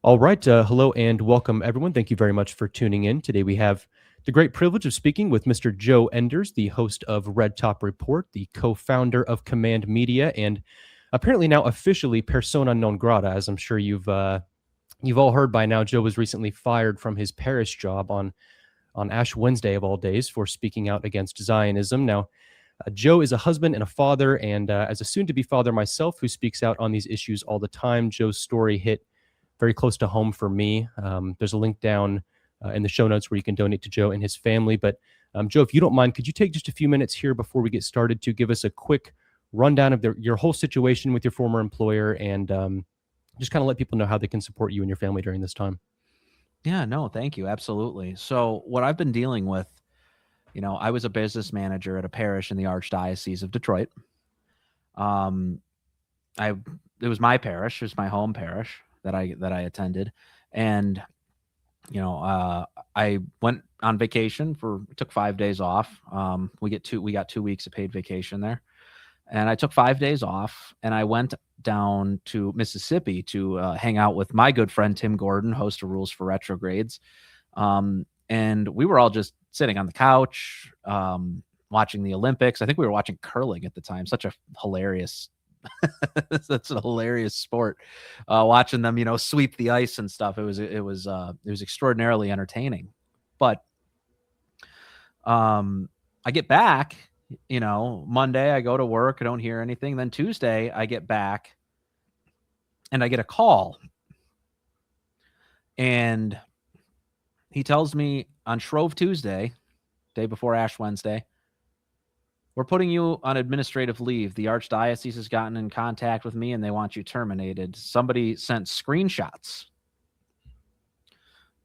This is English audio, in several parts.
All right. Hello and welcome, everyone. Thank you very much for tuning in. Today we have the great privilege of speaking with Mr. Joe Enders, the host of Red Top Report, the co-founder of Command Media, and apparently now officially persona non grata, as I'm sure you've all heard by now. Joe was recently fired from his parish job on Ash Wednesday of all days for speaking out against Zionism. Now, Joe is a husband and a father, and as a soon-to-be father myself who speaks out on these issues all the time, Joe's story hit very close to home for me. There's a link down in the show notes where you can donate to Joe and his family. But Joe, if you don't mind, could you take just a few minutes here before we get started to give us a quick rundown of your whole situation with your former employer and just kind of let people know how they can support you and your family during this time? Yeah, no, thank you. Absolutely. So what I've been dealing with, I was a business manager at a parish in the Archdiocese of Detroit. It was my parish, it was my home parish that I attended. And, I went on vacation took 5 days off. We got 2 weeks of paid vacation there. And I took 5 days off and I went down to Mississippi to hang out with my good friend, Tim Gordon, host of Rules for Retrogrades. And we were all just sitting on the couch, watching the Olympics. I think we were watching curling at the time. Such a hilarious, that's a hilarious sport. Watching them, sweep the ice and stuff. It was extraordinarily entertaining. But I get back, Monday I go to work. I don't hear anything. Then Tuesday I get back and I get a call. And he tells me on Shrove Tuesday, day before Ash Wednesday, we're putting you on administrative leave. The Archdiocese has gotten in contact with me and they want you terminated. Somebody sent screenshots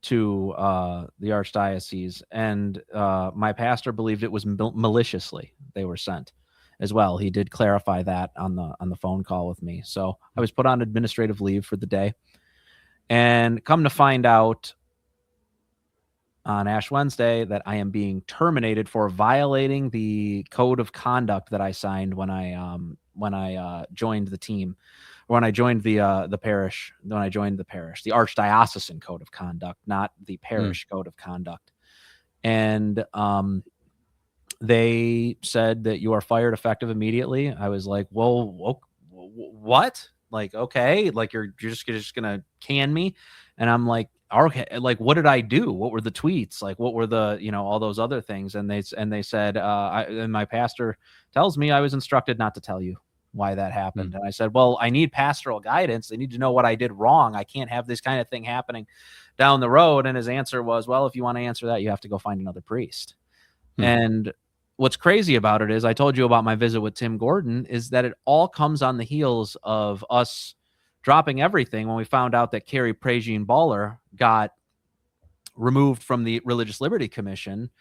to the Archdiocese, and my pastor believed it was maliciously they were sent as well. He did clarify that on the phone call with me. So I was put on administrative leave for the day, and come to find out on Ash Wednesday that I am being terminated for violating the code of conduct that I signed when I joined the team, or when I joined the parish. When I joined the parish, the Archdiocesan Code of Conduct, not the parish Code of Conduct. And they said that you are fired effective immediately. I was like, well, what? Like, okay, like you're just gonna can me? And I'm like, okay, like, what did I do? What were the tweets? Like, what were the, all those other things? And they said, and my pastor tells me I was instructed not to tell you why that happened. And I said, well, I need pastoral guidance. They need to know what I did wrong. I can't have this kind of thing happening down the road. And his answer was, well, if you want to answer that, you have to go find another priest. And what's crazy about it is, I told you about my visit with Tim Gordon, is that it all comes on the heels of us dropping everything when we found out that Carrie Prejean-Baller got removed from the Religious Liberty Commission.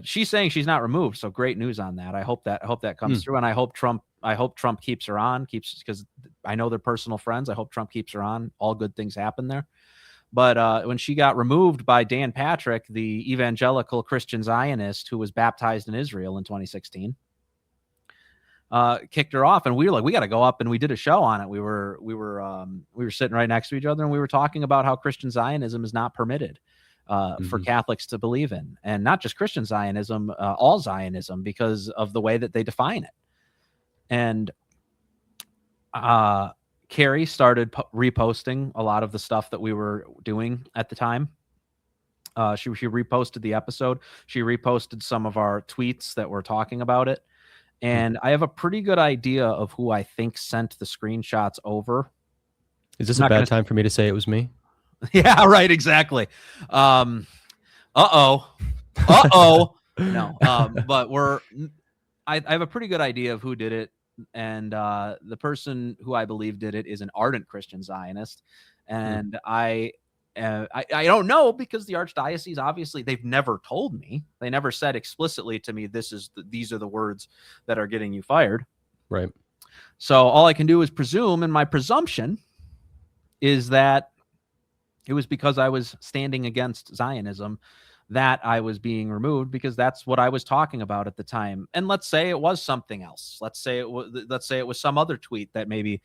She's saying she's not removed, so great news on that. I hope that comes through, and I hope Trump keeps her on, because I know they're personal friends. I hope Trump keeps her on. All good things happen there. But when she got removed by Dan Patrick, the evangelical Christian Zionist who was baptized in Israel in 2016, kicked her off, and we were like, we got to go up, and we did a show on it. We were sitting right next to each other, and we were talking about how Christian Zionism is not permitted for Catholics to believe in, and not just Christian Zionism, all Zionism, because of the way that they define it. And Carrie started reposting a lot of the stuff that we were doing at the time. She reposted the episode. She reposted some of our tweets that were talking about it. And I have a pretty good idea of who I think sent the screenshots over. Is this a bad time for me to say it was me? Yeah, right. Exactly. No, but I have a pretty good idea of who did it. And the person who I believe did it is an ardent Christian Zionist. And I don't know, because the Archdiocese, obviously, they've never told me. They never said explicitly to me, these are the words that are getting you fired. Right. So all I can do is presume, and my presumption is that it was because I was standing against Zionism that I was being removed because that's what I was talking about at the time. And let's say it was something else. Let's say it was some other tweet that maybe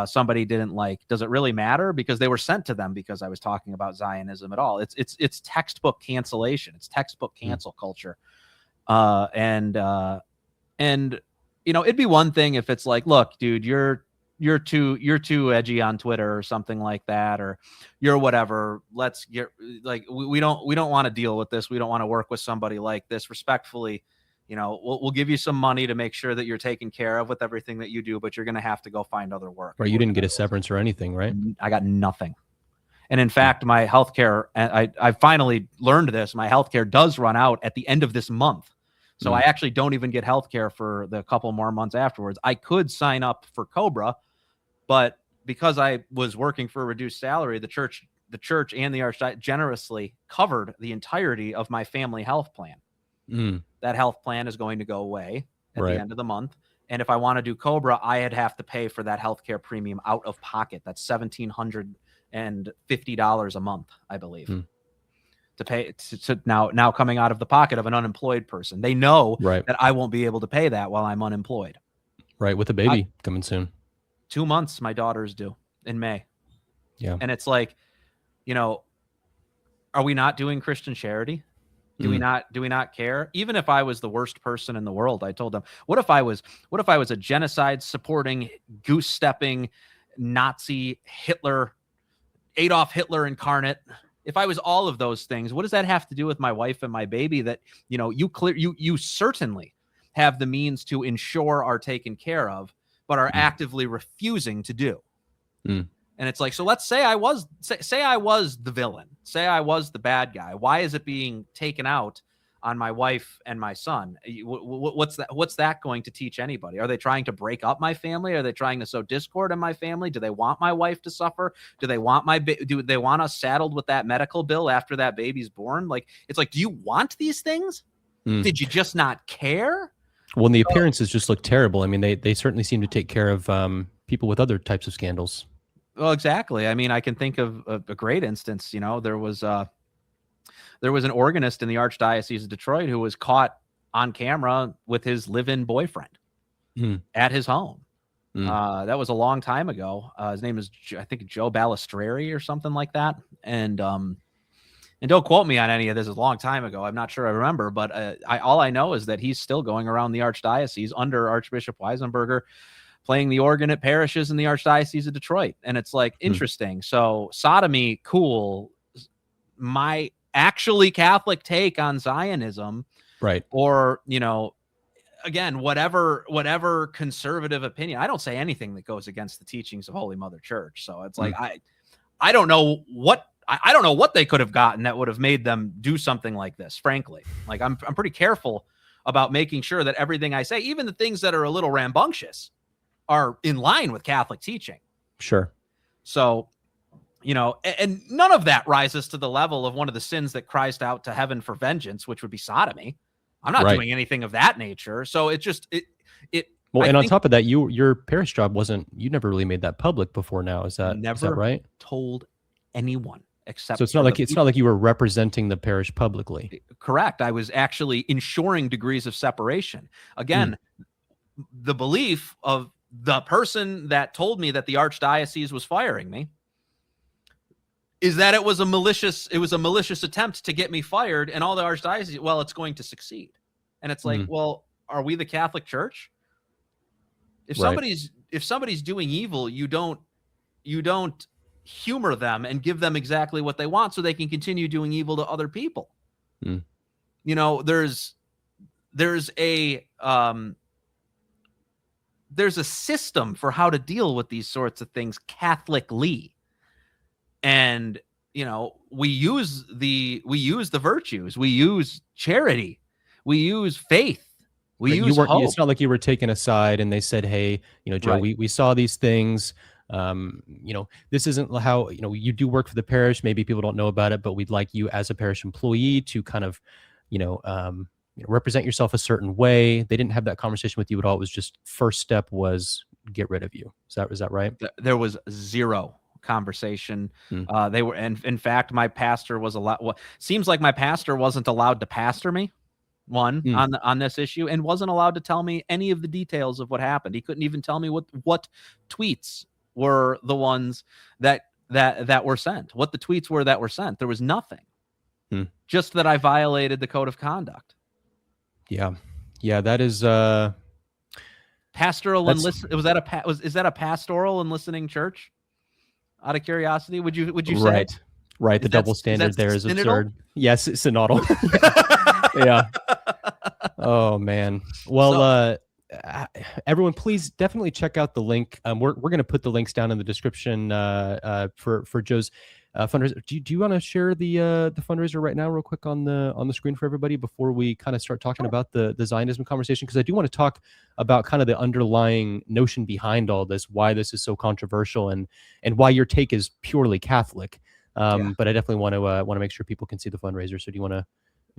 somebody didn't like. Does it really matter? Because they were sent to them because I was talking about Zionism at all. It's textbook cancellation. It's textbook cancel culture. And it'd be one thing if it's like, look, dude, you're too edgy on Twitter or something like that, or you're whatever. Let's get like, we don't want to deal with this. We don't want to work with somebody like this. Respectfully, we'll give you some money to make sure that you're taken care of with everything that you do, but you're going to have to go find other work. Right. You didn't get a severance or anything, right? I got nothing. And in fact, my healthcare, I finally learned this. My healthcare does run out at the end of this month. So I actually don't even get healthcare for the couple more months afterwards. I could sign up for Cobra, but because I was working for a reduced salary, the church and the Archdiocese generously covered the entirety of my family health plan. That health plan is going to go away at the end of the month. And if I want to do Cobra, I'd have to pay for that healthcare premium out of pocket. That's $1,750 a month, I believe. To pay to now coming out of the pocket of an unemployed person. They know that I won't be able to pay that while I'm unemployed. Right. With a baby coming soon. 2 months, my daughter's due in May. Yeah. And it's like, are we not doing Christian charity? Do we not care? Even if I was the worst person in the world, I told them, what if I was a genocide supporting, goose stepping, Nazi Hitler, Adolf Hitler incarnate? If I was all of those things, what does that have to do with my wife and my baby that, you certainly have the means to ensure are taken care of, but are actively refusing to do? And it's like, so let's say I was the villain, say I was the bad guy. Why is it being taken out on my wife and my son? What's that going to teach anybody? Are they trying to break up my family? Are they trying to sow discord in my family? Do they want my wife to suffer? Do they want do they want us saddled with that medical bill after that baby's born? Like, it's like, do you want these things? Did you just not care? Well, and the appearances just look terrible. I mean, they certainly seem to take care of people with other types of scandals. Well, exactly. I mean, I can think of a great instance. There was an organist in the Archdiocese of Detroit who was caught on camera with his live-in boyfriend at his home. That was a long time ago. His name is, I think, Joe Balistreri or something like that. And don't quote me on any of this. It's a long time ago. I'm not sure I remember, but all I know is that he's still going around the Archdiocese under Archbishop Weisenberger, playing the organ at parishes in the Archdiocese of Detroit. And it's like, interesting. So sodomy, cool. My actually Catholic take on Zionism, right? Or, again, whatever conservative opinion. I don't say anything that goes against the teachings of Holy Mother Church. So it's like, I don't know what they could have gotten that would have made them do something like this. Frankly, like I'm pretty careful about making sure that everything I say, even the things that are a little rambunctious, are in line with Catholic teaching. Sure. So, and none of that rises to the level of one of the sins that cries out to heaven for vengeance, which would be sodomy. I'm not doing anything of that nature. So it just, well, and on top of that, your parish job you never really made that public before now. Is that right? Told anyone except. So it's not like you were representing the parish publicly. Correct. I was actually ensuring degrees of separation. Again, the belief of the person that told me that the Archdiocese was firing me is that it was a malicious attempt to get me fired, and all the Archdiocese, well, it's going to succeed. And it's like, well, are we the Catholic Church? If somebody's doing evil, you don't humor them and give them exactly what they want so they can continue doing evil to other people. There's a system for how to deal with these sorts of things catholically. And, we use the virtues, we use charity, we use faith, we use hope. It's not like you were taken aside and they said, hey, Joe, we saw these things. This isn't how, you do work for the parish. Maybe people don't know about it, but we'd like you as a parish employee to kind of, represent yourself a certain way. They didn't have that conversation with you at all. It was just first step was get rid of you. Is that right? There was zero conversation. Hmm. They were, and in fact, my pastor was allowed. Well, seems like my pastor wasn't allowed to pastor me Hmm. on this issue, and wasn't allowed to tell me any of the details of what happened. He couldn't even tell me what tweets were the ones that were sent, what the tweets were that were sent. There was nothing, Hmm. just that I violated the code of conduct. Yeah. Yeah, that is Pastoral and that's listen. Is that a pastoral and listening church? Out of curiosity, would you say right. Right. The double standard there is synodal? absurd. Yes, synodal. Yeah. Oh man. Well, So, everyone, please definitely check out the link. We're going to put the links down in the description for Joe's fundraiser. Do you want to share the fundraiser right now, real quick, on the screen for everybody before we kind of start talking sure. about the Zionism conversation? Because I do want to talk about kind of the underlying notion behind all this, why this is so controversial, and why your take is purely Catholic. Yeah. But I definitely want to make sure people can see the fundraiser. So do you want to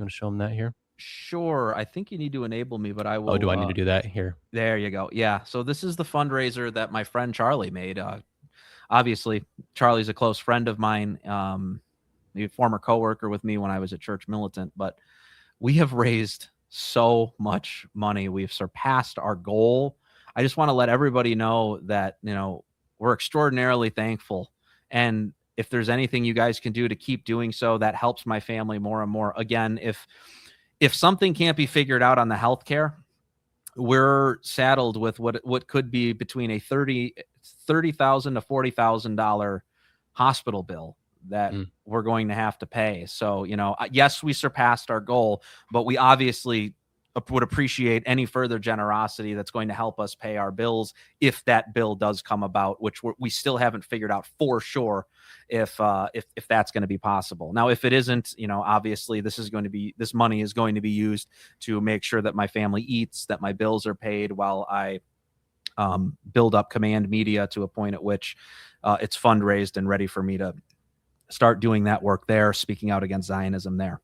show them that here? Sure. I think you need to enable me, but I will. Oh, do I need to do that here? There you go. Yeah. So this is the fundraiser that my friend Charlie made. Obviously, Charlie's a close friend of mine, a former coworker with me when I was at Church Militant. But we have raised so much money. We've surpassed our goal. I just want to let everybody know that, we're extraordinarily thankful. And if there's anything you guys can do to keep doing so, that helps my family more and more. Again, if something can't be figured out on the healthcare, we're saddled with what could be between a $30,000 to $40,000 hospital bill that we're going to have to pay. So, yes, we surpassed our goal, but we obviously would appreciate any further generosity that's going to help us pay our bills if that bill does come about, which we still haven't figured out for sure if that's going to be possible. Now, if it isn't, obviously this money is going to be used to make sure that my family eats, that my bills are paid while I build up Command Media to a point at which it's fundraised and ready for me to start doing that work there, speaking out against Zionism there.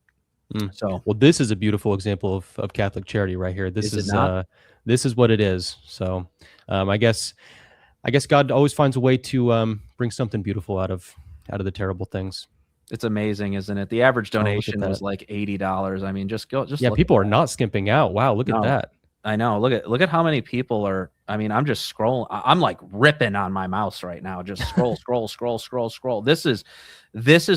So, well, this is a beautiful example of Catholic charity right here. This is it not? This is what it is. So, I guess God always finds a way to bring something beautiful out of the terrible things. It's amazing, isn't it? The average Oh, look at donation was that. like $80. I mean, just Yeah, look people at are that. not skimping out. Wow, look at No, that. I know. Look at how many people are. I mean, I'm just scrolling. I'm like ripping on my mouse right now. Just scroll, scroll, scroll, scroll, scroll. This is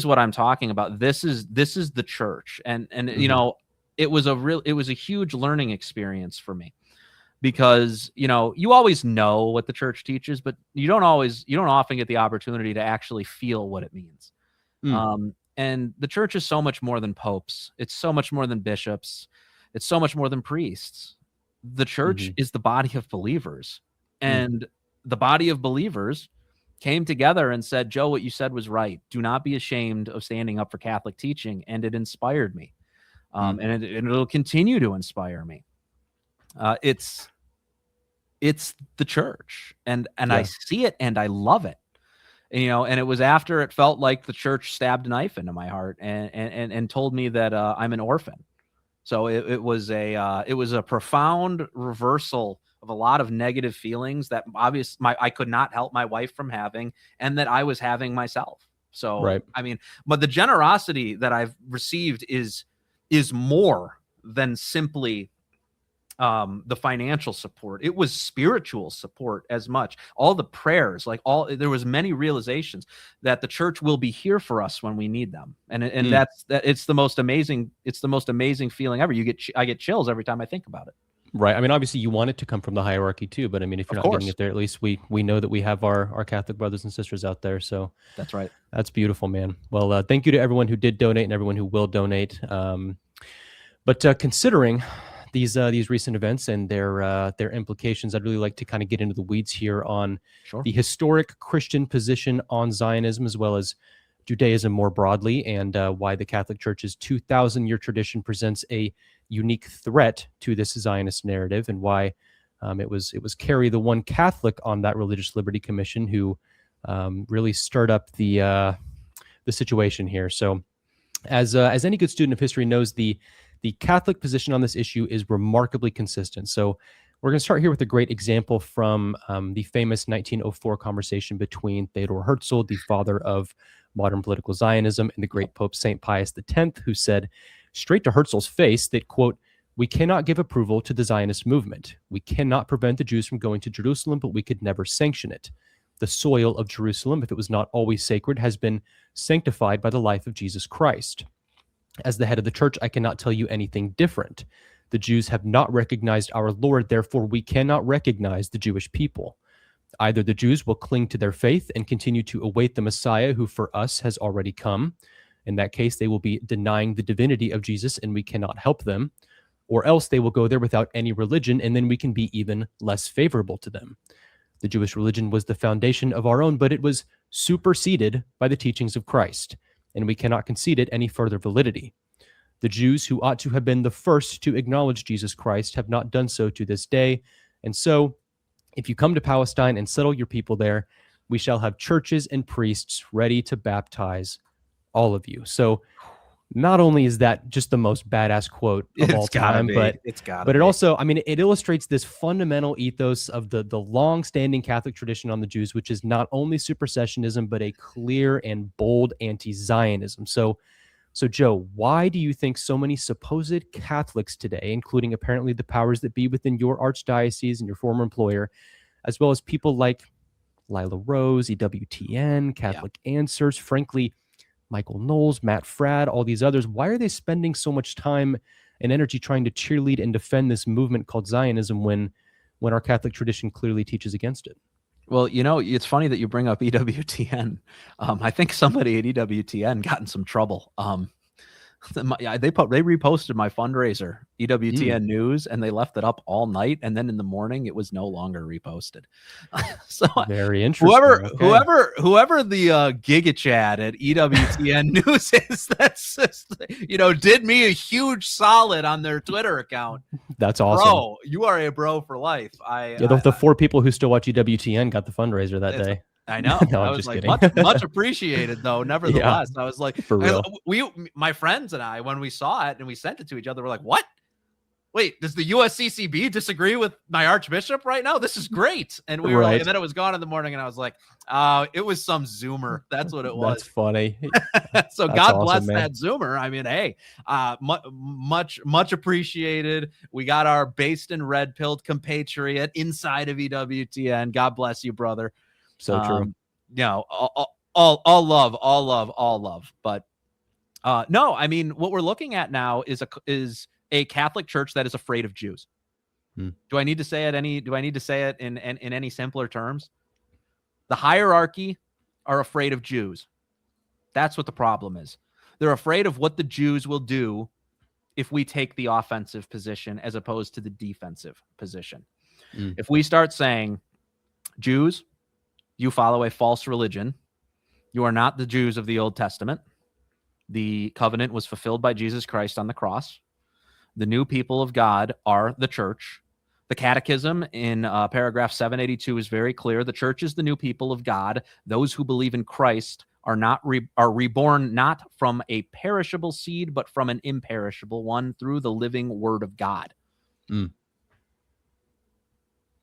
what I'm talking about. This is the church, and it was a huge learning experience for me, because you always know what the church teaches, but you don't often get the opportunity to actually feel what it means. And the church is so much more than popes. It's so much more than bishops. It's so much more than priests. The church is the body of believers, and the body of believers came together and said, Joe, what you said was right. Do not be ashamed of standing up for Catholic teaching. And it inspired me. And it'll continue to inspire me. It's the church, and Yeah. I see it and I love it. And it was after it felt like the church stabbed a knife into my heart and told me that I'm an orphan. So it was a profound reversal of a lot of negative feelings that I could not help my wife from having, and that I was having myself. So, Right. I mean, but the generosity that I've received is more than simply the financial support. It was spiritual support as much. All the prayers, there was many realizations that the church will be here for us when we need them. And it's the most amazing feeling ever. I get chills every time I think about it. Right. I mean, obviously you want it to come from the hierarchy too, but I mean, if you're not getting it there, at least we know that we have our Catholic brothers and sisters out there. So that's right. That's beautiful, man. Well, thank you to everyone who did donate and everyone who will donate. But considering these recent events and their implications, I'd really like to kind of get into the weeds here on the historic Christian position on Zionism, as well as Judaism more broadly, and why the Catholic Church's 2,000-year tradition presents a unique threat to this Zionist narrative, and why it was Kerry, the one Catholic on that Religious Liberty Commission, who really stirred up the situation here. So, as any good student of history knows, the Catholic position on this issue is remarkably consistent. So We're going to start here with a great example from the famous 1904 conversation between Theodor Herzl, the father of modern political Zionism, and the great Pope St. Pius X, who said straight to Herzl's face that, quote, "We cannot give approval to the Zionist movement. We cannot prevent the Jews from going to Jerusalem, but we could never sanction it. The soil of Jerusalem, if it was not always sacred, has been sanctified by the life of Jesus Christ. As the head of the church, I cannot tell you anything different. The Jews have not recognized our Lord, therefore we cannot recognize the Jewish people. Either the Jews will cling to their faith and continue to await the Messiah who for us has already come. In that case, they will be denying the divinity of Jesus and we cannot help them. Or else they will go there without any religion and then we can be even less favorable to them. The Jewish religion was the foundation of our own, but it was superseded by the teachings of Christ, and we cannot concede it any further validity. The Jews who ought to have been the first to acknowledge Jesus Christ have not done so to this day. And so, if you come to Palestine and settle your people there, we shall have churches and priests ready to baptize all of you." So not only is that just the most badass quote of all time, but it also, I mean, it illustrates this fundamental ethos of the long-standing Catholic tradition on the Jews, which is not only supersessionism, but a clear and bold anti-Zionism. So Joe, why do you think so many supposed Catholics today, including apparently the powers that be within your archdiocese and your former employer, as well as people like Lila Rose, EWTN, Catholic Answers, frankly, Michael Knowles, Matt Fradd, all these others, why are they spending so much time and energy trying to cheerlead and defend this movement called Zionism when our Catholic tradition clearly teaches against it? Well, you know, it's funny that you bring up EWTN. I think somebody at EWTN got in some trouble. They reposted my fundraiser, EWTN News, and they left it up all night. And then in the morning, it was no longer reposted. So very interesting. Whoever the Giga Chad at EWTN News is, that's just, did me a huge solid on their Twitter account. That's awesome. Bro, you are a bro for life. The 4 people who still watch EWTN got the fundraiser that day. I know. No, I was like, much appreciated, though. Nevertheless, I was like, for real. My friends and I, when we saw it and we sent it to each other, we're like, what? Wait, does the USCCB disagree with my archbishop right now? This is great. And we were like, and then it was gone in the morning, and I was like, it was some Zoomer. That's what it was. That's funny. So that's God bless that Zoomer. I mean, hey, much appreciated. We got our based and red-pilled compatriot inside of EWTN. God bless you, brother. So true. All love. But no, I mean, what we're looking at now is a Catholic church that is afraid of Jews. Do I need to say it in any simpler terms? The hierarchy are afraid of Jews. That's what the problem is. They're afraid of what the Jews will do if we take the offensive position as opposed to the defensive position. If we start saying, Jews, you follow a false religion. You are not the Jews of the Old Testament. The covenant was fulfilled by Jesus Christ on the cross. The new people of God are the church. The catechism in paragraph 782 is very clear. The church is the new people of God. Those who believe in Christ are reborn not from a perishable seed, but from an imperishable one through the living word of God.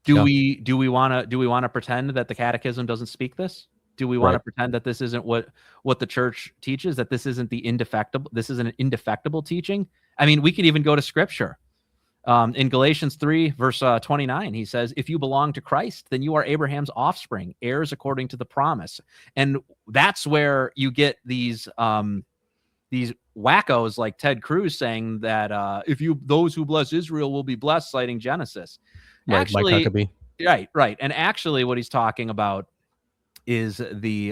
Do we want to pretend that the catechism doesn't speak this? Do we want to pretend that this isn't what the church teaches, that this isn't an indefectible teaching? I mean, we could even go to scripture. In Galatians 3, verse 29, he says, if you belong to Christ, then you are Abraham's offspring, heirs according to the promise. And that's where you get these wackos like Ted Cruz saying that those who bless Israel will be blessed, citing Genesis. Right, actually, Mike Huckabee. Right. And actually what he's talking about is the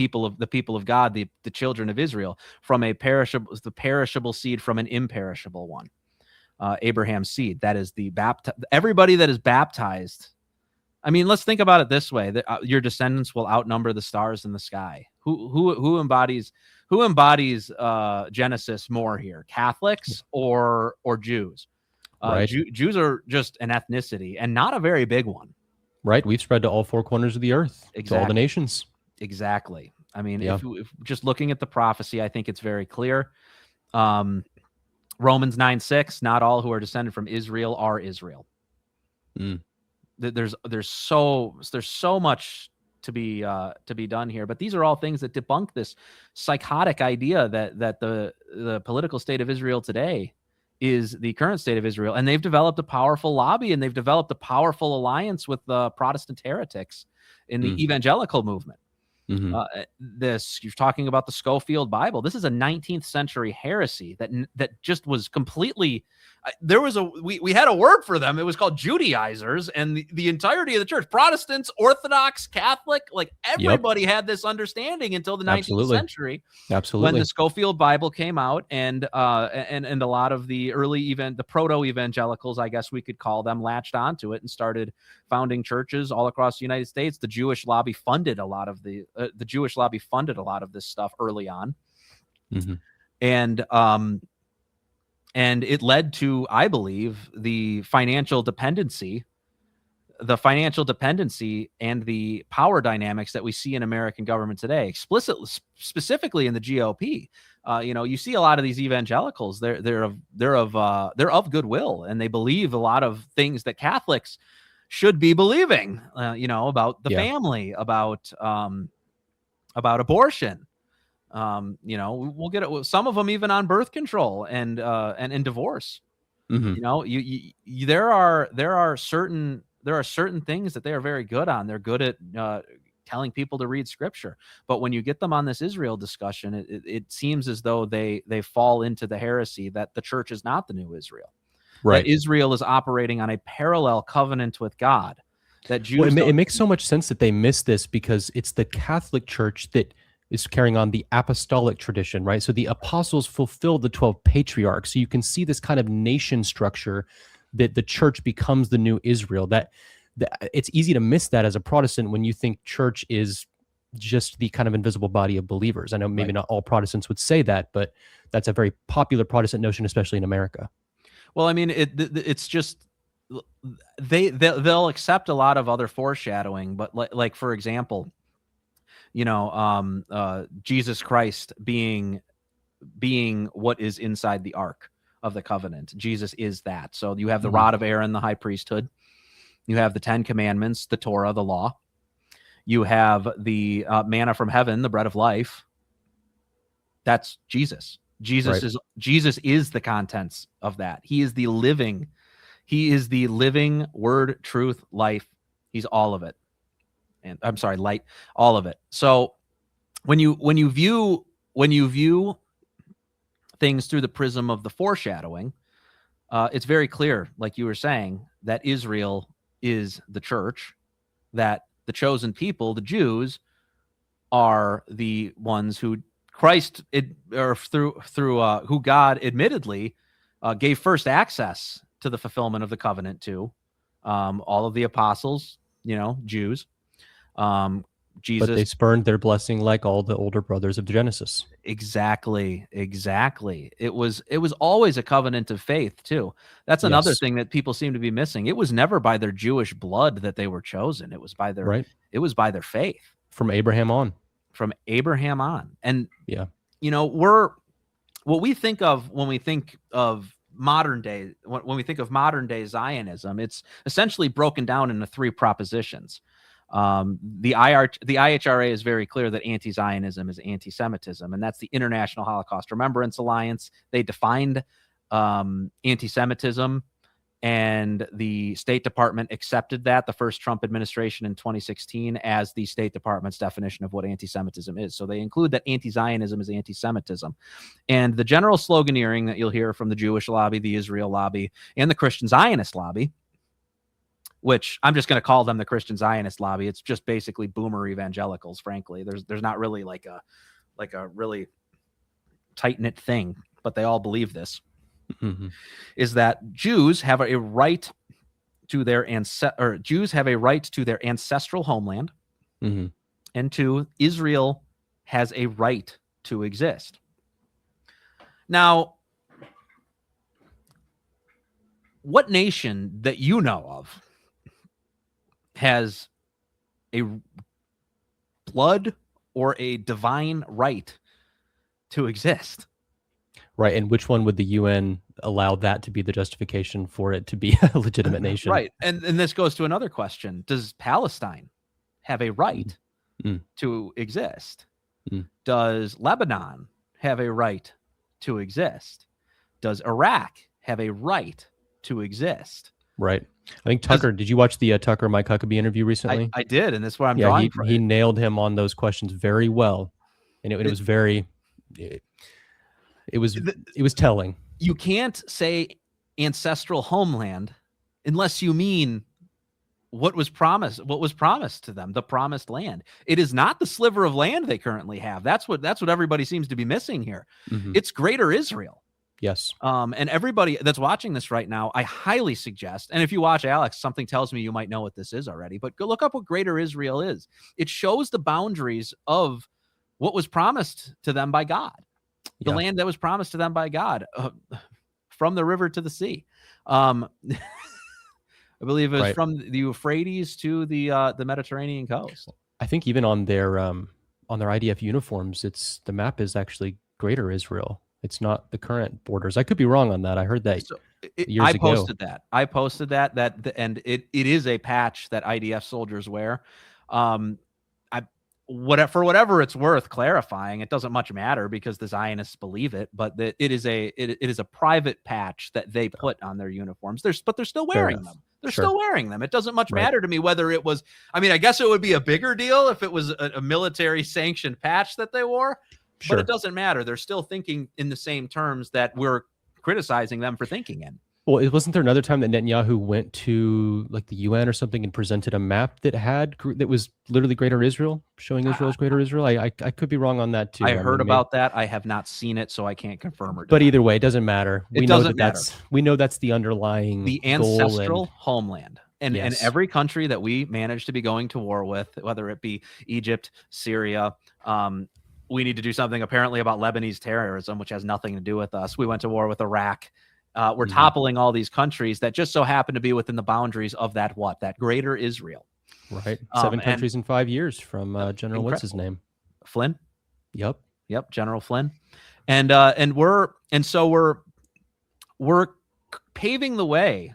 people of God, the children of Israel, from the perishable seed from an imperishable one, Abraham's seed. That is everybody that is baptized. I mean, let's think about it this way: that your descendants will outnumber the stars in the sky. Who embodies Genesis more here, Catholics or Jews? Jews are just an ethnicity and not a very big one. Right. We've spread to all 4 corners of the earth, to all the nations. Exactly. I mean, if just looking at the prophecy, I think it's very clear. Romans 9:6, not all who are descended from Israel are Israel. Mm. There's so much to be done here, but these are all things that debunk this psychotic idea that the political state of Israel today is the current state of Israel, and they've developed a powerful lobby, and they've developed a powerful alliance with the Protestant heretics in the evangelical movement. Mm-hmm. You're talking about the Schofield Bible. This is a 19th century heresy that just was completely. We had a word for them. It was called Judaizers, and the entirety of the church, Protestants, Orthodox, Catholic, like everybody had this understanding until the 19th century. When the Schofield Bible came out, and a lot of the the proto-evangelicals, I guess we could call them, latched onto it and started founding churches all across the United States. The Jewish lobby funded a lot of this stuff early on, and it led to, I believe, the financial dependency and the power dynamics that we see in American government today, specifically in the GOP. You see a lot of these evangelicals. They're of goodwill, and they believe a lot of things that Catholics should be believing. About the family, about abortion. We'll get it. Some of them even on birth control and divorce. There are certain things that they are very good on. They're good at telling people to read scripture, but when you get them on this Israel discussion, it seems as though they fall into the heresy that the church is not the new Israel, right? That Israel is operating on a parallel covenant with God. That Jews. It makes so much sense that they miss this, because it's the Catholic Church that is carrying on the apostolic tradition, right? So the apostles fulfilled the 12 patriarchs. So you can see this kind of nation structure that the church becomes the new Israel. That it's easy to miss that as a Protestant when you think church is just the kind of invisible body of believers. I know maybe not all Protestants would say that, but that's a very popular Protestant notion, especially in America. Well, I mean, it's just they'll accept a lot of other foreshadowing, but like for example, Jesus Christ being what is inside the ark of the covenant. Jesus is that. So you have the rod of Aaron, the high priesthood. You have the 10 commandments, the Torah, the law. You have the manna from heaven, the bread of life. That's Jesus. Jesus is the contents of that. He is the living word, truth, life. He's all of it. And I'm sorry, light, all of it. So when you view things through the prism of the foreshadowing, it's very clear, like you were saying, that Israel is the church, that the chosen people, the Jews, are the ones who who God admittedly gave first access to the fulfillment of the covenant to. All of the apostles, Jews. Jesus, but they spurned their blessing like all the older brothers of Genesis. Exactly. It was always a covenant of faith too. That's another thing that people seem to be missing. It was never by their Jewish blood that they were chosen. It was by their faith. From Abraham on. And what we think of when we think of modern day, when we think of modern day Zionism, it's essentially broken down into 3 propositions. The IHRA is very clear that anti-Zionism is anti-Semitism, and that's the International Holocaust Remembrance Alliance. They defined anti-Semitism, and the State Department accepted that, the first Trump administration in 2016, as the State Department's definition of what anti-Semitism is. So they include that anti-Zionism is anti-Semitism. And the general sloganeering that you'll hear from the Jewish lobby, the Israel lobby, and the Christian Zionist lobby, which I'm just going to call them the Christian Zionist lobby. It's just basically boomer evangelicals, frankly. There's not really like a really tight-knit thing, but they all believe this. Is that Jews have a right to their ancestral homeland, and Israel has a right to exist. Now, what nation that you know of has a blood or a divine right to exist? Right. And which one would the UN allow that to be the justification for it to be a legitimate nation? Right. And this goes to another question. Does Palestine have a right to exist? Does Lebanon have a right to exist? Does Iraq have a right to exist? Right. I think Tucker, did you watch the Tucker Mike Huckabee interview recently? I did, and that's what I'm drawing from. He nailed him on those questions very well, and it was very, it was telling. You can't say ancestral homeland unless you mean what was promised to them, the promised land. It is not the sliver of land they currently have. That's what everybody seems to be missing here. It's Greater Israel. Yes. And everybody that's watching this right now, I highly suggest, and if you watch Alex, something tells me you might know what this is already, but go look up what Greater Israel is. It shows the boundaries of what was promised to them by God, the land that was promised to them by God, from the river to the sea. I believe it was from the Euphrates to the Mediterranean coast. I think even on their IDF uniforms, the map is actually Greater Israel. It's not the current borders. I could be wrong on that. I heard that years ago. I posted that, and it is a patch that IDF soldiers wear. For whatever it's worth clarifying, it doesn't much matter because the Zionists believe it, but it is a private patch that they put on their uniforms. But they're still wearing them. They're still wearing them. It doesn't much matter to me whether it was, I mean, I guess it would be a bigger deal if it was a military sanctioned patch that they wore. But it doesn't matter. They're still thinking in the same terms that we're criticizing them for thinking in. Well, wasn't there another time that Netanyahu went to like the UN or something and presented a map that was literally Greater Israel, showing Israel as Greater Israel? I could be wrong on that too. I heard about that. I have not seen it, so I can't confirm or deny. But either way, it doesn't matter. We know that's the underlying the ancestral homeland. And every country that we manage to be going to war with, whether it be Egypt, Syria, we need to do something apparently about Lebanese terrorism, which has nothing to do with us. We went to war with Iraq. We're toppling all these countries that just so happen to be within the boundaries of that Greater Israel. Right. 7 countries in 5 years from General, what's his name? Flynn. Yep. General Flynn. And so we're paving the way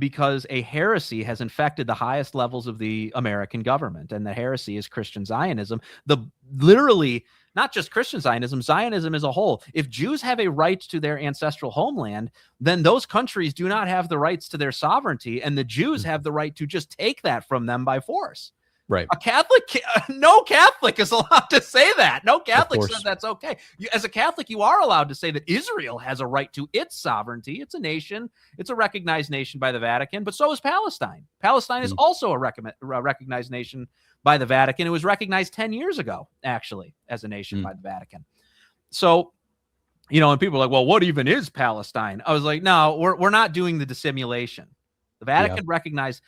because a heresy has infected the highest levels of the American government. And the heresy is Christian Zionism. Literally, not just Christian Zionism, Zionism as a whole. If Jews have a right to their ancestral homeland, then those countries do not have the rights to their sovereignty, and the Jews have the right to just take that from them by force. Right. No Catholic is allowed to say that. No Catholic says that's okay. As a Catholic, you are allowed to say that Israel has a right to its sovereignty. It's a nation. It's a recognized nation by the Vatican, but so is Palestine. Palestine is also a recognized nation by the Vatican. It was recognized 10 years ago, actually, as a nation by the Vatican. So, and people are like, well, what even is Palestine? I was like, no, we're not doing the dissimulation. The Vatican recognized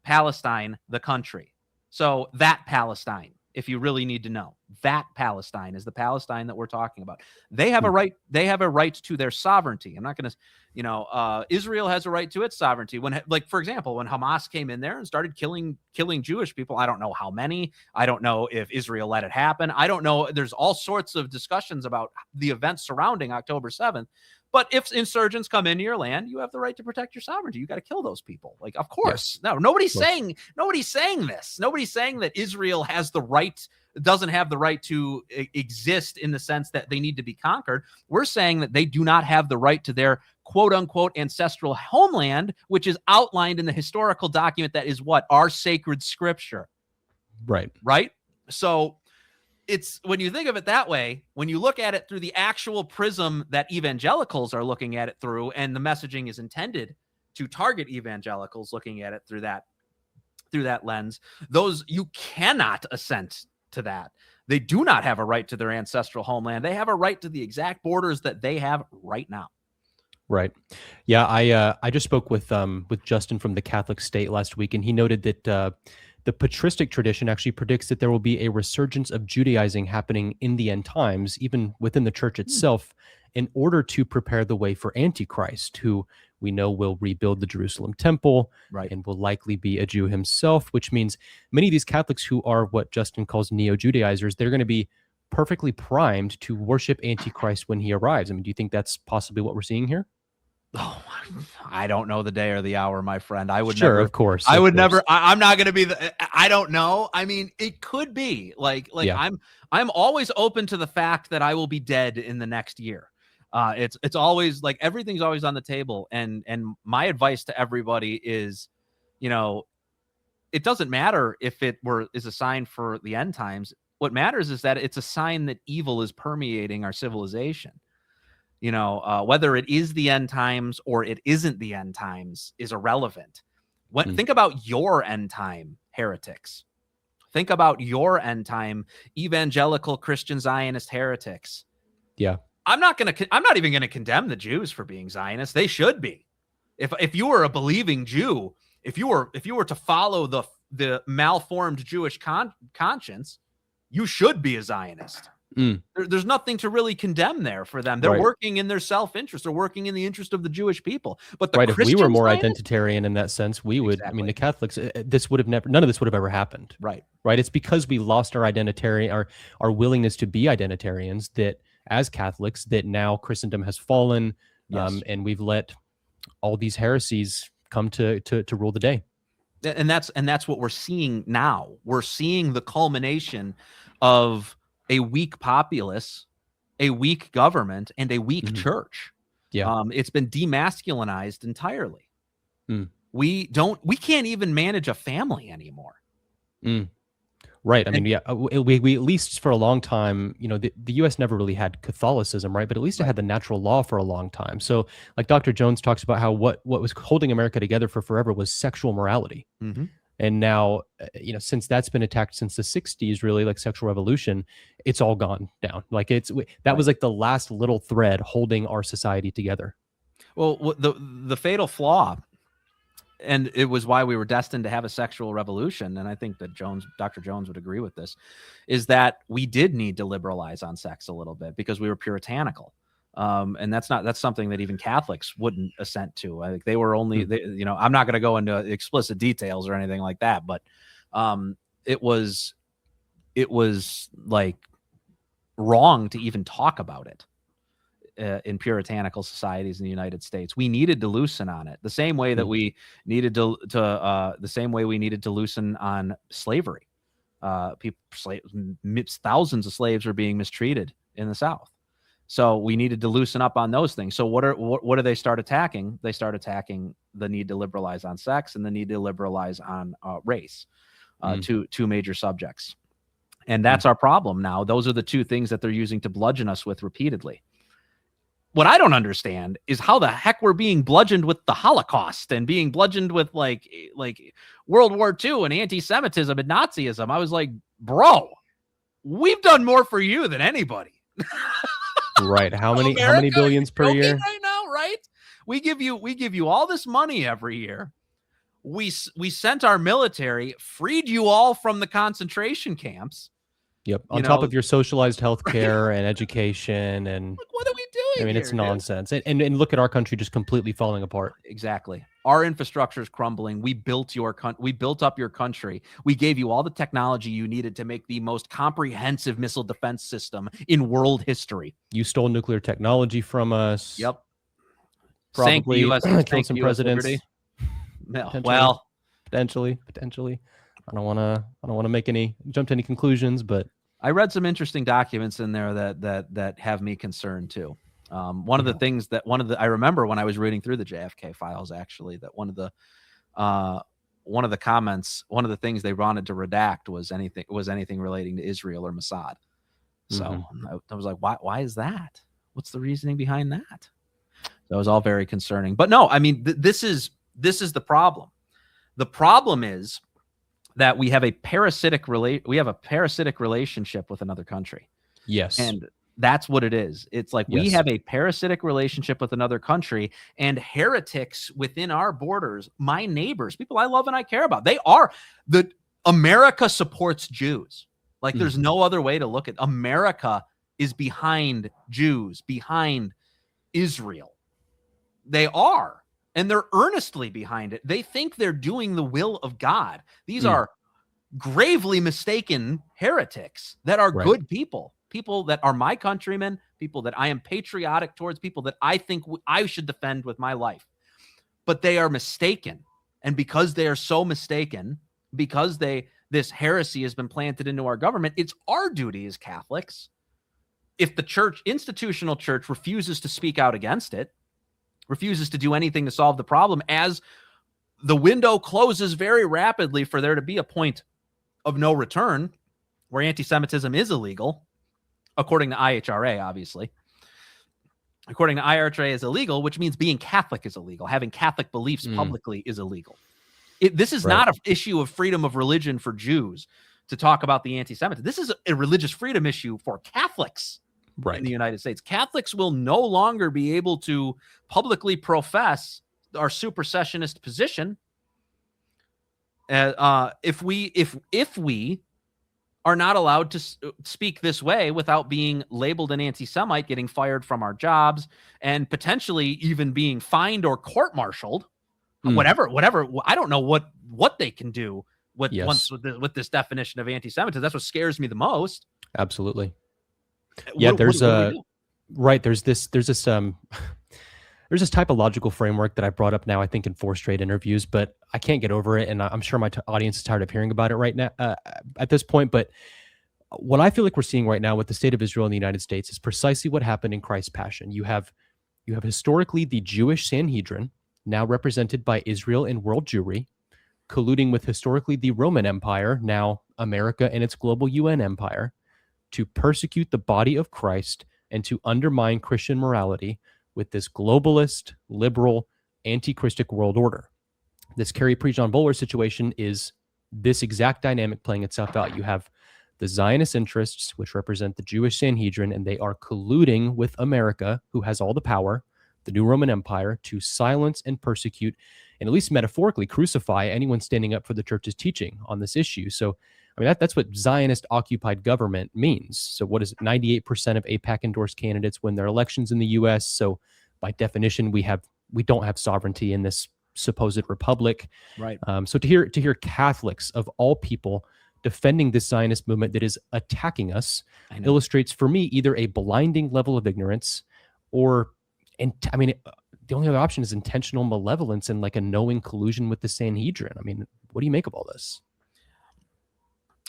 Palestine, the country. So that Palestine, if you really need to know, that Palestine is the Palestine that we're talking about. They have a right. They have a right to their sovereignty. I'm not going to, Israel has a right to its sovereignty. For example, when Hamas came in there and started killing Jewish people, I don't know how many. I don't know if Israel let it happen. I don't know. There's all sorts of discussions about the events surrounding October 7th. But if insurgents come into your land, you have the right to protect your sovereignty. You got to kill those people. Like, of course. No, nobody's saying this. Nobody's saying that Israel doesn't have the right to exist in the sense that they need to be conquered. We're saying that they do not have the right to their quote unquote ancestral homeland, which is outlined in the historical document that is our sacred scripture. Right. Right. So it's, when you think of it that way, when you look at it through the actual prism that evangelicals are looking at it through, and the messaging is intended to target evangelicals looking at it through that lens, you cannot assent to that. They do not have a right to their ancestral homeland. They have a right to the exact borders that they have right now. Right. Yeah. I just spoke with Justin from the Catholic State last week, and he noted that the patristic tradition actually predicts that there will be a resurgence of Judaizing happening in the end times, even within the church itself, in order to prepare the way for Antichrist, who we know will rebuild the Jerusalem temple and will likely be a Jew himself, which means many of these Catholics who are what Justin calls neo-Judaizers, they're going to be perfectly primed to worship Antichrist when he arrives. I mean, do you think that's possibly what we're seeing here? Oh, I don't know the day or the hour, my friend. I would Sure, never. of course, I of would course. never. I'm not going to be the. I don't know. I mean, it could be like Yeah. I'm always open to the fact that I will be dead in the next year. It's always like everything's always on the table. And my advice to everybody is, you know, it doesn't matter if it is a sign for the end times. What matters is that it's a sign that evil is permeating our civilization. Whether it is the end times or it isn't the end times is irrelevant. Think about your end time heretics. Think about your end time evangelical Christian Zionist heretics. Yeah. I'm not even going to condemn the Jews for being Zionists. They should be. If you were a believing Jew, if you were to follow the malformed Jewish conscience, you should be a Zionist. There's nothing to really condemn there for them. They're working in their self-interest. They're working in the interest of the Jewish people. But the if we were more Zionists, identitarian in that sense, we would. Exactly. I mean, the Catholics. This would have never. None of this would have ever happened. Right. It's because we lost our our willingness to be identitarians, that as Catholics, that now Christendom has fallen, and we've let all these heresies come to rule the day. And that's what we're seeing now. We're seeing the culmination of a weak populace, a weak government, and a weak church. Yeah. It's been demasculinized entirely. Mm. We can't even manage a family anymore. Right. I mean, yeah, we at least for a long time, the U.S. never really had Catholicism, right? But at least it had the natural law for a long time. So like Dr. Jones talks about how what was holding America together for forever was sexual morality. Mm-hmm. And now, since that's been attacked since the 60s, really, like sexual revolution, it's all gone down. Like that was like the last little thread holding our society together. Well, the fatal flaw, and it was why we were destined to have a sexual revolution, and I think that Dr. Jones would agree with this, is that we did need to liberalize on sex a little bit because we were puritanical. And that's something that even Catholics wouldn't assent to. I think they were only, I'm not going to go into explicit details or anything like that, but it was like wrong to even talk about it in puritanical societies in the United States. We needed to loosen on it the same way that we needed to loosen on slavery. Thousands of slaves were being mistreated in the South. So we needed to loosen up on those things. So what do they start attacking? They start attacking the need to liberalize on sex and the need to liberalize on race, two major subjects. And that's our problem now. Those are the two things that they're using to bludgeon us with repeatedly. What I don't understand is how the heck we're being bludgeoned with the Holocaust and being bludgeoned with like World War II and anti-Semitism and Nazism. I was like, bro, we've done more for you than anybody. Right. How many billions per year right now, right? We give you all this money every year. We sent our military, freed you all from the concentration camps. Yep. On top of your socialized health care and education, and look, what are we doing? I mean, it's nonsense. And look at our country just completely falling apart. Exactly. Our infrastructure is crumbling. We built up your country. We gave you all the technology you needed to make the most comprehensive missile defense system in world history. You stole nuclear technology from us. Yep. Probably killed some presidents. Well, potentially. I don't want to jump to any conclusions, but I read some interesting documents in there that have me concerned too. One of the things that I remember when I was reading through the JFK files, actually, that one of the comments, one of the things they wanted to redact was anything relating to Israel or Mossad. So I was like, why is that? What's the reasoning behind that? That was all very concerning. But no, I mean, this is the problem. The problem is that we have a parasitic relationship with another country. Yes. And that's what it is. It's like we have a parasitic relationship with another country, and heretics within our borders, my neighbors, people I love and I care about, America supports Jews. Like there's no other way to look at America is behind Jews, behind Israel. They are. And they're earnestly behind it. They think they're doing the will of God. These are gravely mistaken heretics that are good people. people that are my countrymen, people that I am patriotic towards, people that I think I should defend with my life. But they are mistaken. And because they are so mistaken, because this heresy has been planted into our government, it's our duty as Catholics, if the church, institutional church, refuses to speak out against it, refuses to do anything to solve the problem, as the window closes very rapidly for there to be a point of no return where anti-Semitism is illegal, according to IHRA, obviously. According to IHRA is illegal, which means being Catholic is illegal. Having Catholic beliefs publicly is illegal. This is not an issue of freedom of religion for Jews to talk about the anti-Semitism. This is a religious freedom issue for Catholics in the United States. Catholics will no longer be able to publicly profess our supersessionist position if we are not allowed to speak this way without being labeled an anti-Semite, getting fired from our jobs, and potentially even being fined or court-martialed. Whatever. I don't know what they can do with this definition of anti-Semitism. That's what scares me the most. Absolutely. Yeah, there's this typological framework that I brought up now, I think in 4 straight interviews, but I can't get over it. And I'm sure my audience is tired of hearing about it right now at this point. But what I feel like we're seeing right now with the state of Israel in the United States is precisely what happened in Christ's Passion. You have historically the Jewish Sanhedrin, now represented by Israel and world Jewry, colluding with historically the Roman Empire, now America and its global UN empire, to persecute the body of Christ and to undermine Christian morality with this globalist, liberal, anti-Christic world order. This Kerry Prejean Bowler situation is this exact dynamic playing itself out. You have the Zionist interests, which represent the Jewish Sanhedrin, and they are colluding with America, who has all the power, the new Roman Empire, to silence and persecute, and at least metaphorically crucify anyone standing up for the church's teaching on this issue. So, I mean, that's what Zionist-occupied government means. So what is it? 98% of AIPAC-endorsed candidates win their elections in the U.S. So by definition, we don't have sovereignty in this supposed republic. Right. So to hear Catholics of all people defending this Zionist movement that is attacking us illustrates for me either a blinding level of ignorance or, the only other option is intentional malevolence and like a knowing collusion with the Sanhedrin. I mean, what do you make of all this?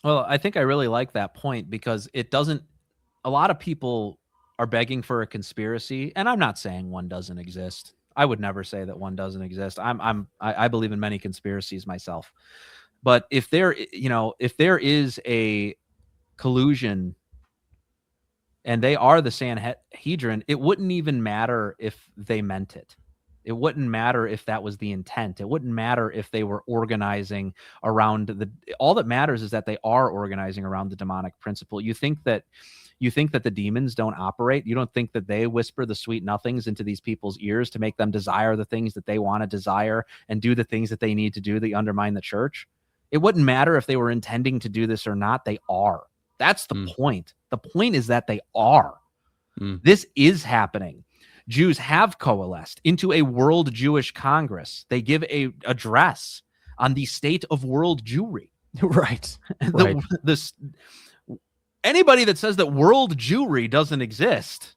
Well, I think I really like that point because a lot of people are begging for a conspiracy, and I'm not saying one doesn't exist. I would never say that one doesn't exist. I believe in many conspiracies myself. But if there is a collusion and they are the Sanhedrin, it wouldn't even matter if they meant it. It wouldn't matter if that was the intent. It wouldn't matter if they were organizing around all that matters is that they are organizing around the demonic principle. You think that the demons don't operate? You don't think that they whisper the sweet nothings into these people's ears to make them desire the things that they want to desire and do the things that they need to do that undermine the church? It wouldn't matter if they were intending to do this or not. They are. That's the point. The point is that they are. This is happening. Jews have coalesced into a World Jewish Congress. They give a address on the state of world Jewry. Right. Anybody that says that world Jewry doesn't exist,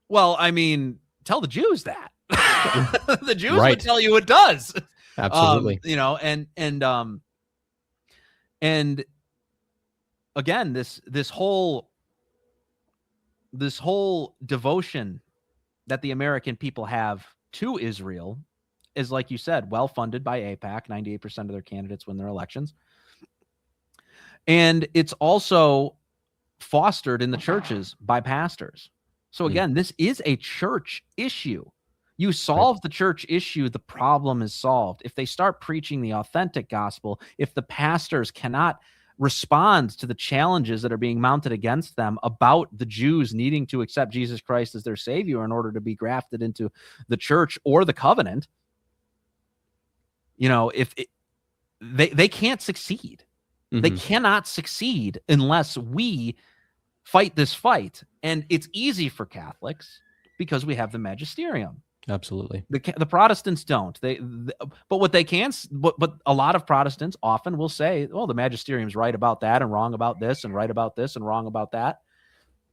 well, I mean, tell the Jews that. The Jews would tell you it does. Absolutely. And again, this whole devotion that the American people have to Israel is, like you said, well funded by AIPAC. 98% of their candidates win their elections. And it's also fostered in the churches by pastors. So again, this is a church issue. You solve the church issue, the problem is solved. If they start preaching the authentic gospel, if the pastors cannot respond to the challenges that are being mounted against them about the Jews needing to accept Jesus Christ as their savior in order to be grafted into the church or the covenant, they can't succeed. They cannot succeed unless we fight this fight. And it's easy for Catholics because we have the magisterium. Absolutely. The Protestants don't. But what they can, but a lot of Protestants often will say, well, the magisterium's right about that and wrong about this and right about this and wrong about that.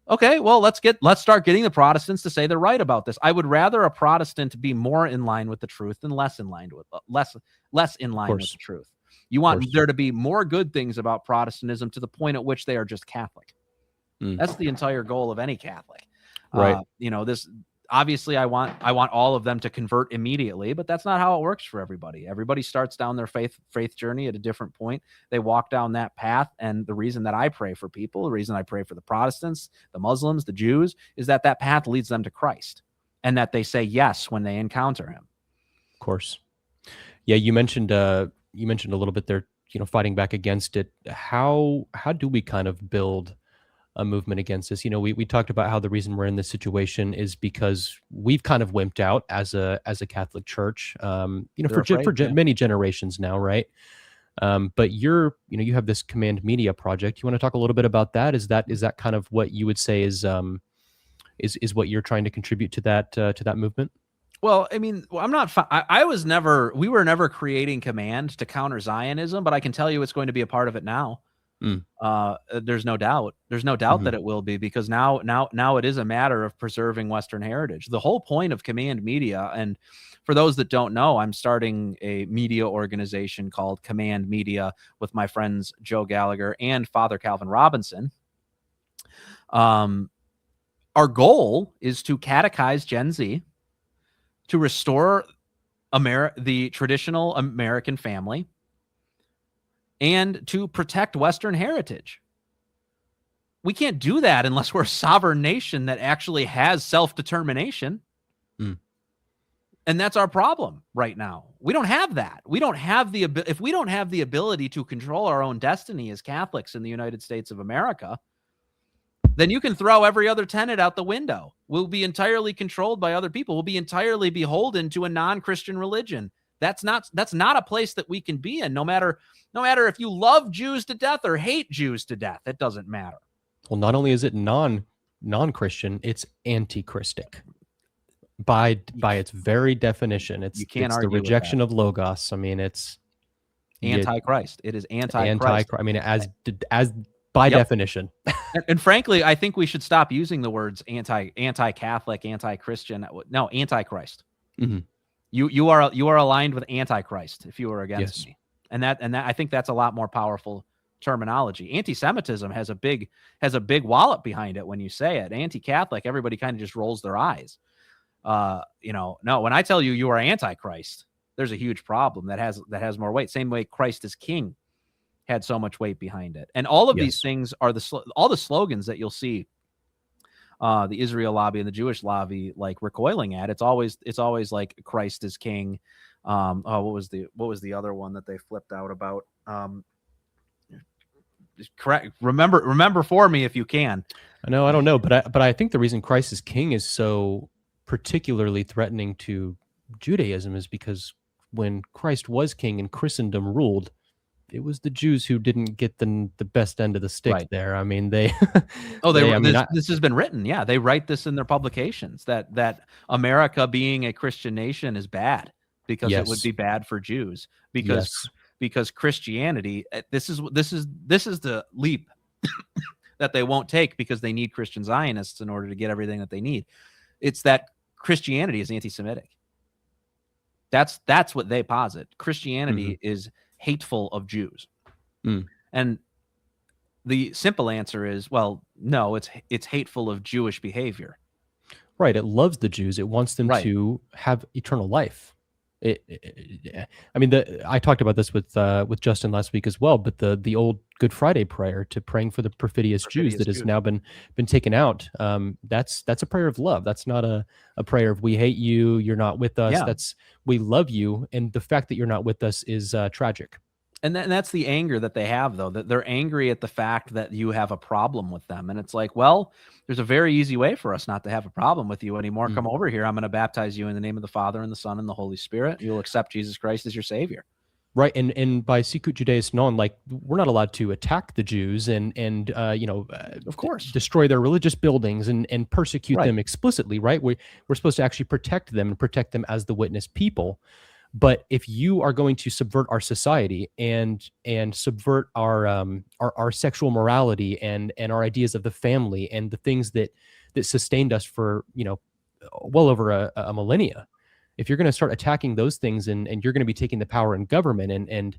Okay, well, let's start getting the Protestants to say they're right about this. I would rather a Protestant be more in line with the truth than less in line with less in line with the truth. You want there to be more good things about Protestantism to the point at which they are just Catholic. That's the entire goal of any Catholic. Right. This obviously I want all of them to convert immediately, but that's not how it works for everybody. Everybody starts down their faith journey at a different point. They walk down that path. And the reason that I pray for people, the reason I pray for the Protestants, the Muslims, the Jews, is that path leads them to Christ and that they say yes when they encounter him. Of course. Yeah. You mentioned a little bit there, fighting back against it. How do we kind of build a movement against this? We talked about how the reason we're in this situation is because we've kind of wimped out as a Catholic Church, for many generations now, right? But you have this Command Media project. You want to talk a little bit about that? Is that kind of what you would say is what you're trying to contribute to that movement? Well, I mean, I'm not. We were never creating Command to counter Zionism, but I can tell you it's going to be a part of it now. There's no doubt. There's no doubt that it will be, because now it is a matter of preserving Western heritage. The whole point of Command Media, and for those that don't know, I'm starting a media organization called Command Media with my friends Joe Gallagher and Father Calvin Robinson. Our goal is to catechize Gen Z, to restore the traditional American family, and to protect Western heritage. We can't do that unless we're a sovereign nation that actually has self-determination. And that's our problem right now. We don't have that. We don't have if we don't have the ability to control our own destiny as Catholics in the United States of America, then you can throw every other tenet out the window. We'll be entirely controlled by other people. We'll be entirely beholden to a non-Christian religion. That's not a place that we can be in, no matter if you love Jews to death or hate Jews to death. It doesn't matter. Well, not only is it non-Christian, it's anti-Christic by its very definition. It's the rejection of Logos. I mean, it's anti-Christ. It is anti-Christ. I mean, as by definition. And frankly, I think we should stop using the words anti-Catholic, anti-Christian. No, anti-Christ. You are aligned with Antichrist if you are against me, and that I think that's a lot more powerful terminology. Anti-Semitism has a big wallop behind it when you say it. Anti-Catholic, everybody kind of just rolls their eyes. No, when I tell you are Antichrist, there's a huge problem that has more weight. Same way Christ is King had so much weight behind it, and all of these things are all the slogans that you'll see. The Israel lobby and the Jewish lobby like recoiling at. It's always like Christ is King. What was the other one that they flipped out about? Correct. Remember for me if you can. I don't know, but I think the reason Christ is King is so particularly threatening to Judaism is because when Christ was king and Christendom ruled, it was the Jews who didn't get the best end of the stick there. I mean, this has been written. Yeah, they write this in their publications that America being a Christian nation is bad because it would be bad for Jews because Christianity. This is the leap that they won't take because they need Christian Zionists in order to get everything that they need. It's that Christianity is anti-Semitic. That's what they posit. Christianity is hateful of Jews. And the simple answer is, well, no, it's hateful of Jewish behavior. Right. It loves the Jews. It wants them to have eternal life. I talked about this with Justin last week as well, but the old Good Friday prayer to praying for the perfidious Jews that has now been taken out. That's a prayer of love. That's not a prayer of we hate you, you're not with us. That's we love you, and the fact that you're not with us is tragic. And that's the anger that they have, though, that they're angry at the fact that you have a problem with them. And it's like, well, there's a very easy way for us not to have a problem with you anymore. Come over here. I'm going to baptize you in the name of the Father and the Son and the Holy Spirit. You'll accept Jesus Christ as your Savior. Right. And by Sicut Judaeus Non, like, we're not allowed to attack the Jews and of course, destroy their religious buildings and persecute them explicitly. Right. We're supposed to actually protect them and protect them as the witness people. But if you are going to subvert our society and subvert our sexual morality and our ideas of the family and the things that sustained us for, well over a millennia, if you're going to start attacking those things and you're going to be taking the power in government and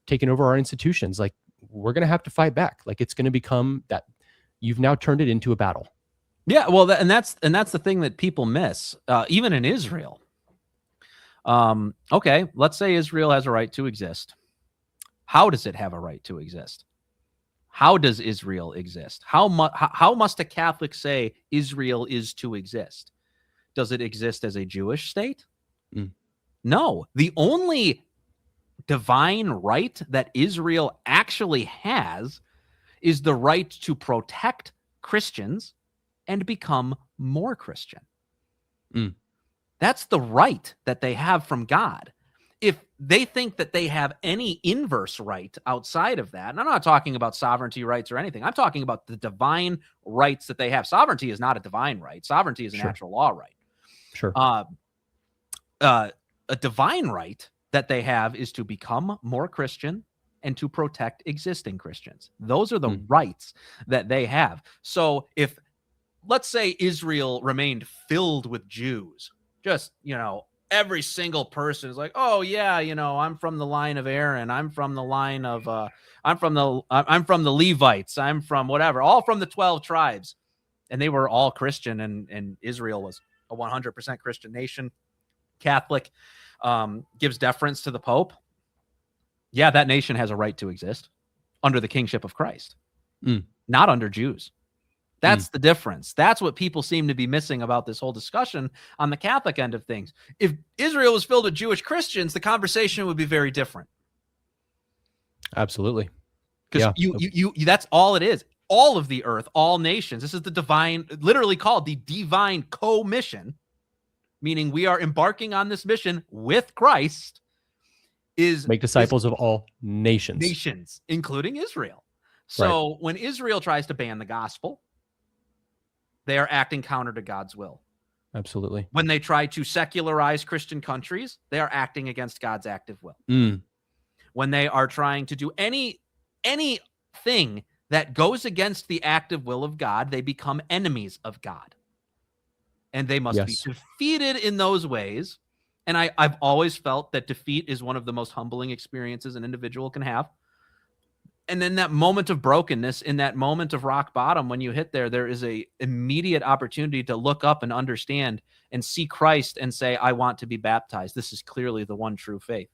taking over our institutions, like, we're going to have to fight back. Like, it's going to become that you've now turned it into a battle. Yeah, well, and that's the thing that people miss, even in Israel. Okay, let's say Israel has a right to exist. How does it have a right to exist? How does Israel exist? How must a Catholic say Israel is to exist? Does it exist as a Jewish state? No. The only divine right that Israel actually has is the right to protect Christians and become more Christian. That's the right that they have from God. If they think that they have any inverse right outside of that, and I'm not talking about sovereignty rights or anything, I'm talking about the divine rights that they have. Sovereignty is not a divine right. Sovereignty is a natural law right. Sure. A divine right that they have is to become more Christian and to protect existing Christians. Those are the rights that they have. So if, let's say, Israel remained filled with Jews, just, every single person is like, oh yeah, I'm from the line of Aaron, I'm from the line of I'm from the Levites, I'm from whatever, all from the 12 tribes, and they were all Christian, and Israel was a 100% Christian nation, Catholic, gives deference to the Pope. Yeah, that nation has a right to exist under the kingship of Christ, not under Jews. That's the difference. That's what people seem to be missing about this whole discussion on the Catholic end of things. If Israel was filled with Jewish Christians, the conversation would be very different. Absolutely. Because you that's all it is. All of the earth, all nations. This is the divine, literally called the divine co-mission, meaning we are embarking on this mission with Christ, is make disciples of all nations. Nations, including Israel. So when Israel tries to ban the gospel, they are acting counter to God's will. Absolutely. When they try to secularize Christian countries, they are acting against God's active will. When they are trying to do anything that goes against the active will of God, they become enemies of God. And they must be defeated in those ways. And I've always felt that defeat is one of the most humbling experiences an individual can have. And then that moment of brokenness, in that moment of rock bottom, when you hit there is a immediate opportunity to look up and understand and see Christ and say, I want to be baptized. This is clearly the one true faith.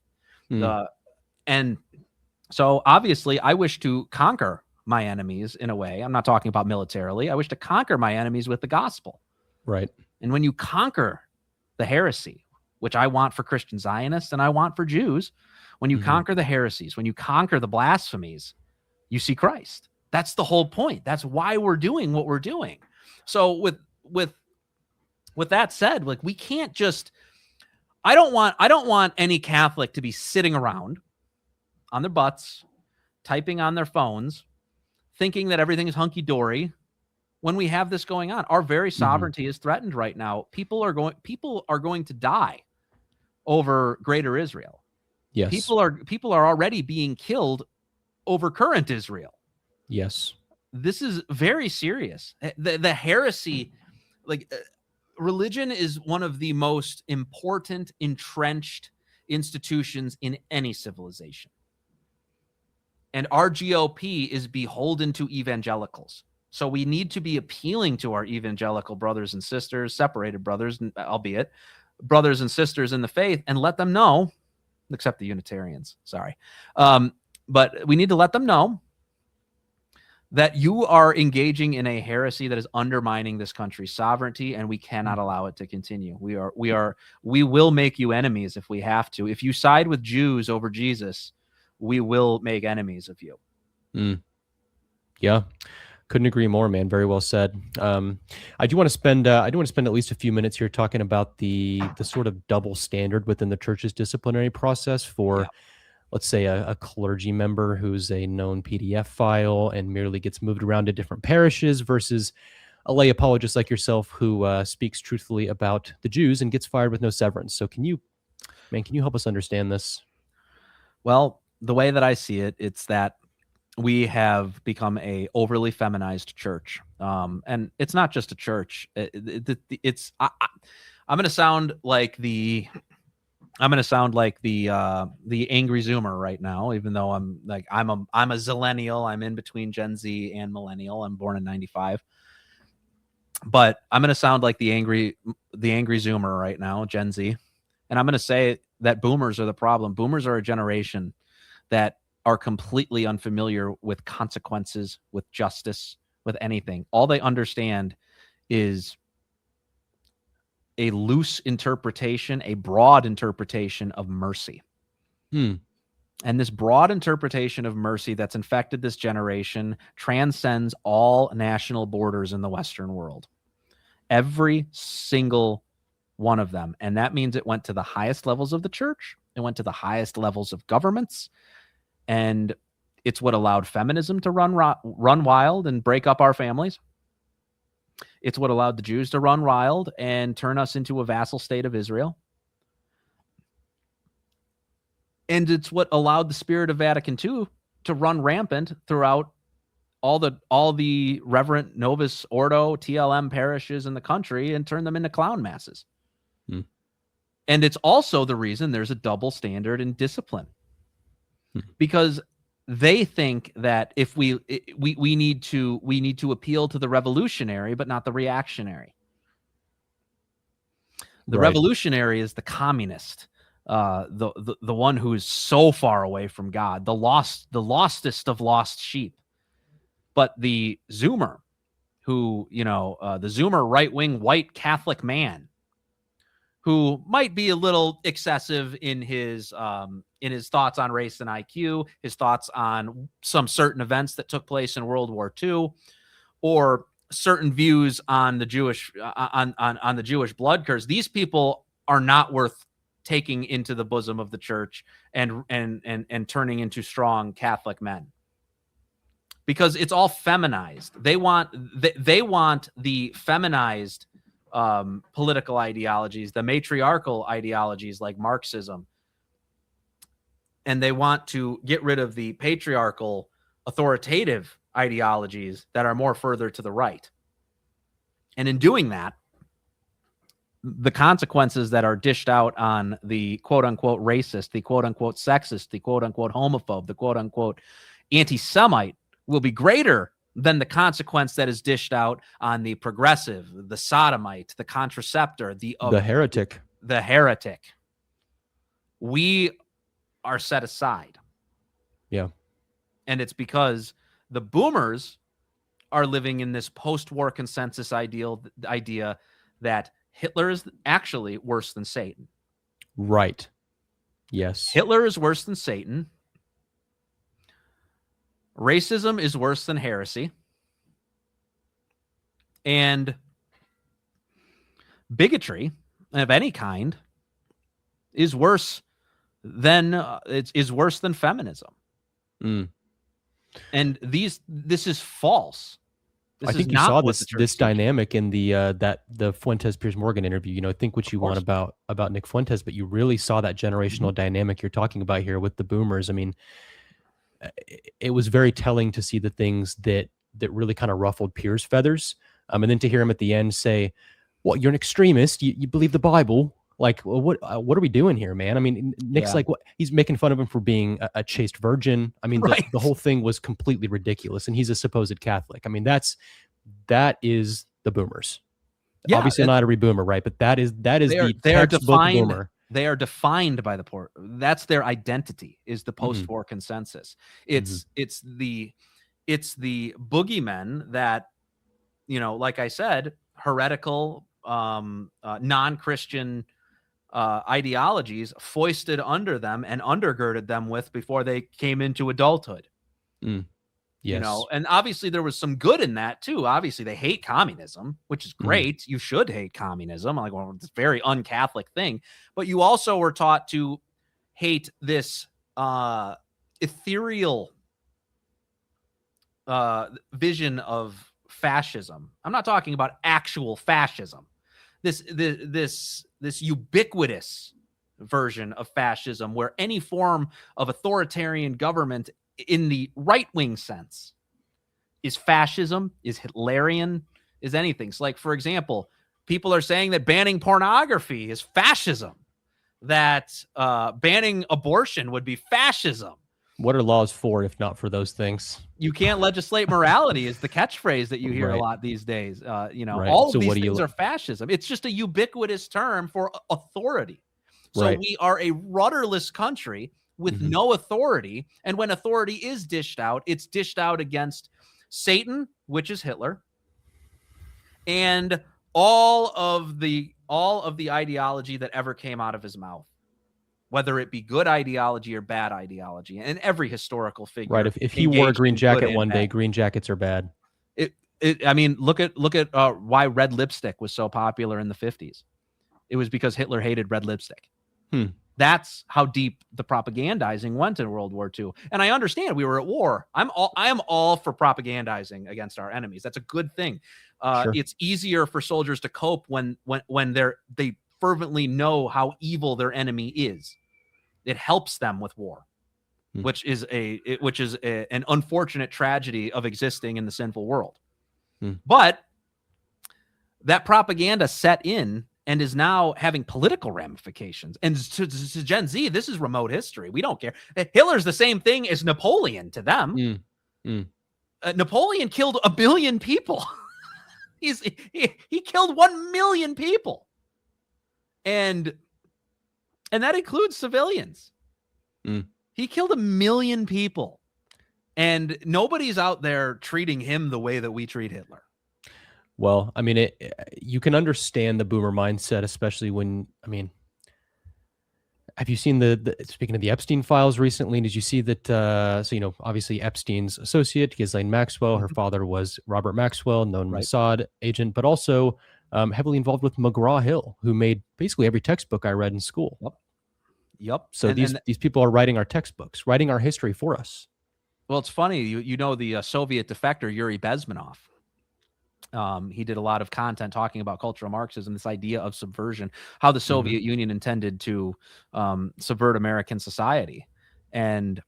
And so obviously I wish to conquer my enemies in a way. I'm not talking about militarily. I wish to conquer my enemies with the gospel. Right. And when you conquer the heresy, which I want for Christian Zionists and I want for Jews, when you conquer the heresies, when you conquer the blasphemies, you see Christ. That's the whole point. That's why we're doing what we're doing. So with that said, like, we can't just, I don't want any Catholic to be sitting around on their butts, typing on their phones, thinking that everything is hunky-dory when we have this going on. Our very sovereignty is threatened right now. People are going to die over Greater Israel. Yes. People are already being killed over current Israel. Yes. This is very serious. The heresy, religion is one of the most important, entrenched institutions in any civilization. And our GOP is beholden to evangelicals. So we need to be appealing to our evangelical brothers and sisters, separated brothers, albeit brothers and sisters in the faith, and let them know, except the Unitarians, sorry. But we need to let them know that you are engaging in a heresy that is undermining this country's sovereignty, and we cannot allow it to continue. We will make you enemies if we have to. If you side with Jews over Jesus, we will make enemies of you. Yeah. Couldn't agree more, man. Very well said. I do want to spend at least a few minutes here talking about the sort of double standard within the church's disciplinary process for, let's say, a clergy member who's a known PDF file and merely gets moved around to different parishes versus a lay apologist like yourself who speaks truthfully about the Jews and gets fired with no severance. So can you Man, can you help us understand this? Well, the way that I see it, it's that we have become a overly feminized church, and it's not just a church. I'm going to sound like the the angry Zoomer right now, even though I'm a zillennial. I'm in between Gen Z and millennial. I'm born in '95, but I'm going to sound like the angry Zoomer right now, Gen Z, and I'm going to say that boomers are the problem. Boomers are a generation that are completely unfamiliar with consequences, with justice, with anything. All they understand is a loose interpretation, a broad interpretation of mercy. Hmm. And this broad interpretation of mercy that's infected this generation transcends all national borders in the Western world. Every single one of them. And that means it went to the highest levels of the church, it went to the highest levels of governments, and it's what allowed feminism to run wild and break up our families. It's what allowed the Jews to run wild and turn us into a vassal state of Israel. And it's what allowed the spirit of Vatican II to run rampant throughout all the Reverend Novus Ordo TLM parishes in the country and turn them into clown masses. Hmm. And it's also the reason there's a double standard in discipline. Because they think that if we need to appeal to the revolutionary, but not the reactionary. The revolutionary is the communist, the one who is so far away from God, the lostest of lost sheep. But the Zoomer, who the Zoomer right-wing white Catholic man, who might be a little excessive in his thoughts on race and IQ, his thoughts on some certain events that took place in World War II, or certain views on the Jewish on the Jewish blood curse. These people are not worth taking into the bosom of the church and turning into strong Catholic men, because it's all feminized. They want the feminized political ideologies, the matriarchal ideologies like Marxism, and they want to get rid of the patriarchal authoritative ideologies that are more further to the right. And in doing that, the consequences that are dished out on the quote-unquote racist, the quote-unquote sexist, the quote-unquote homophobe, the quote-unquote anti-Semite will be greater than the consequence that is dished out on the progressive, the sodomite, the contraceptor, the heretic. The heretic. We are set aside. Yeah. And it's because the boomers are living in this post-war consensus idea that Hitler is actually worse than Satan. Right. Yes. Hitler is worse than Satan. Racism is worse than heresy. And bigotry of any kind is worse than feminism. Mm. And this is false. I think you saw this dynamic in the Fuentes Piers Morgan interview. Think what you want about Nick Fuentes, but you really saw that generational dynamic you're talking about here with the boomers. I mean, it was very telling to see the things that really kind of ruffled Piers' feathers, and then to hear him at the end say, "Well, you're an extremist. You believe the Bible." Like, well, what are we doing here, man? I mean, Nick's like, what? He's making fun of him for being a chaste virgin. I mean, the whole thing was completely ridiculous, and he's a supposed Catholic. I mean, that is the boomers. Yeah, obviously not every boomer, right? But that is the textbook boomer. They are defined by the poor. That's their identity, is the post-war consensus. It's the boogeymen that, like I said, heretical, non-Christian ideologies foisted under them and undergirded them with before they came into adulthood. Yes. And obviously there was some good in that too. Obviously they hate communism, which is great. You should hate communism. Like, well, it's a very un-Catholic thing, but you also were taught to hate this ethereal vision of fascism. I'm not talking about actual fascism. This ubiquitous version of fascism, where any form of authoritarian government in the right-wing sense is fascism, is Hitlerian, is anything. So, like, for example, people are saying that banning pornography is fascism, that banning abortion would be fascism. What are laws for if not for those things? You can't legislate morality is the catchprise that you hear a lot these days. All of these things are fascism. It's just a ubiquitous term for authority. So we are a rudderless country with no authority. And when authority is dished out, it's dished out against Satan, which is Hitler, and all of the ideology that ever came out of his mouth, whether it be good ideology or bad ideology, and every historical figure. Right. If he wore a green jacket one day, green jackets are bad. I mean, look at why red lipstick was so popular in the 50s. It was because Hitler hated red lipstick. That's how deep the propagandizing went in World War II. And I understand we were at war. I am all for propagandizing against our enemies. That's a good thing. It's easier for soldiers to cope when they fervently know how evil their enemy is. It helps them with war, which is an unfortunate tragedy of existing in the sinful world. But that propaganda set in and is now having political ramifications. And to Gen Z, this is remote history. We don't care. Hitler's the same thing as Napoleon to them. Napoleon killed 1 billion people. He killed 1 million people. And that includes civilians. He killed 1 million people. And nobody's out there treating him the way that we treat Hitler. Well, I mean, you can understand the boomer mindset, especially when, I mean, have you seen speaking of the Epstein files recently, did you see that, obviously Epstein's associate, Ghislaine Maxwell, her father was Robert Maxwell, known Mossad agent, but also heavily involved with McGraw-Hill, who made basically every textbook I read in school. Yep. So these people are writing our textbooks, writing our history for us. Well, it's funny, the Soviet defector, Yuri Bezmenov. He did a lot of content talking about cultural Marxism, this idea of subversion, how the Soviet Union intended to subvert American society. And,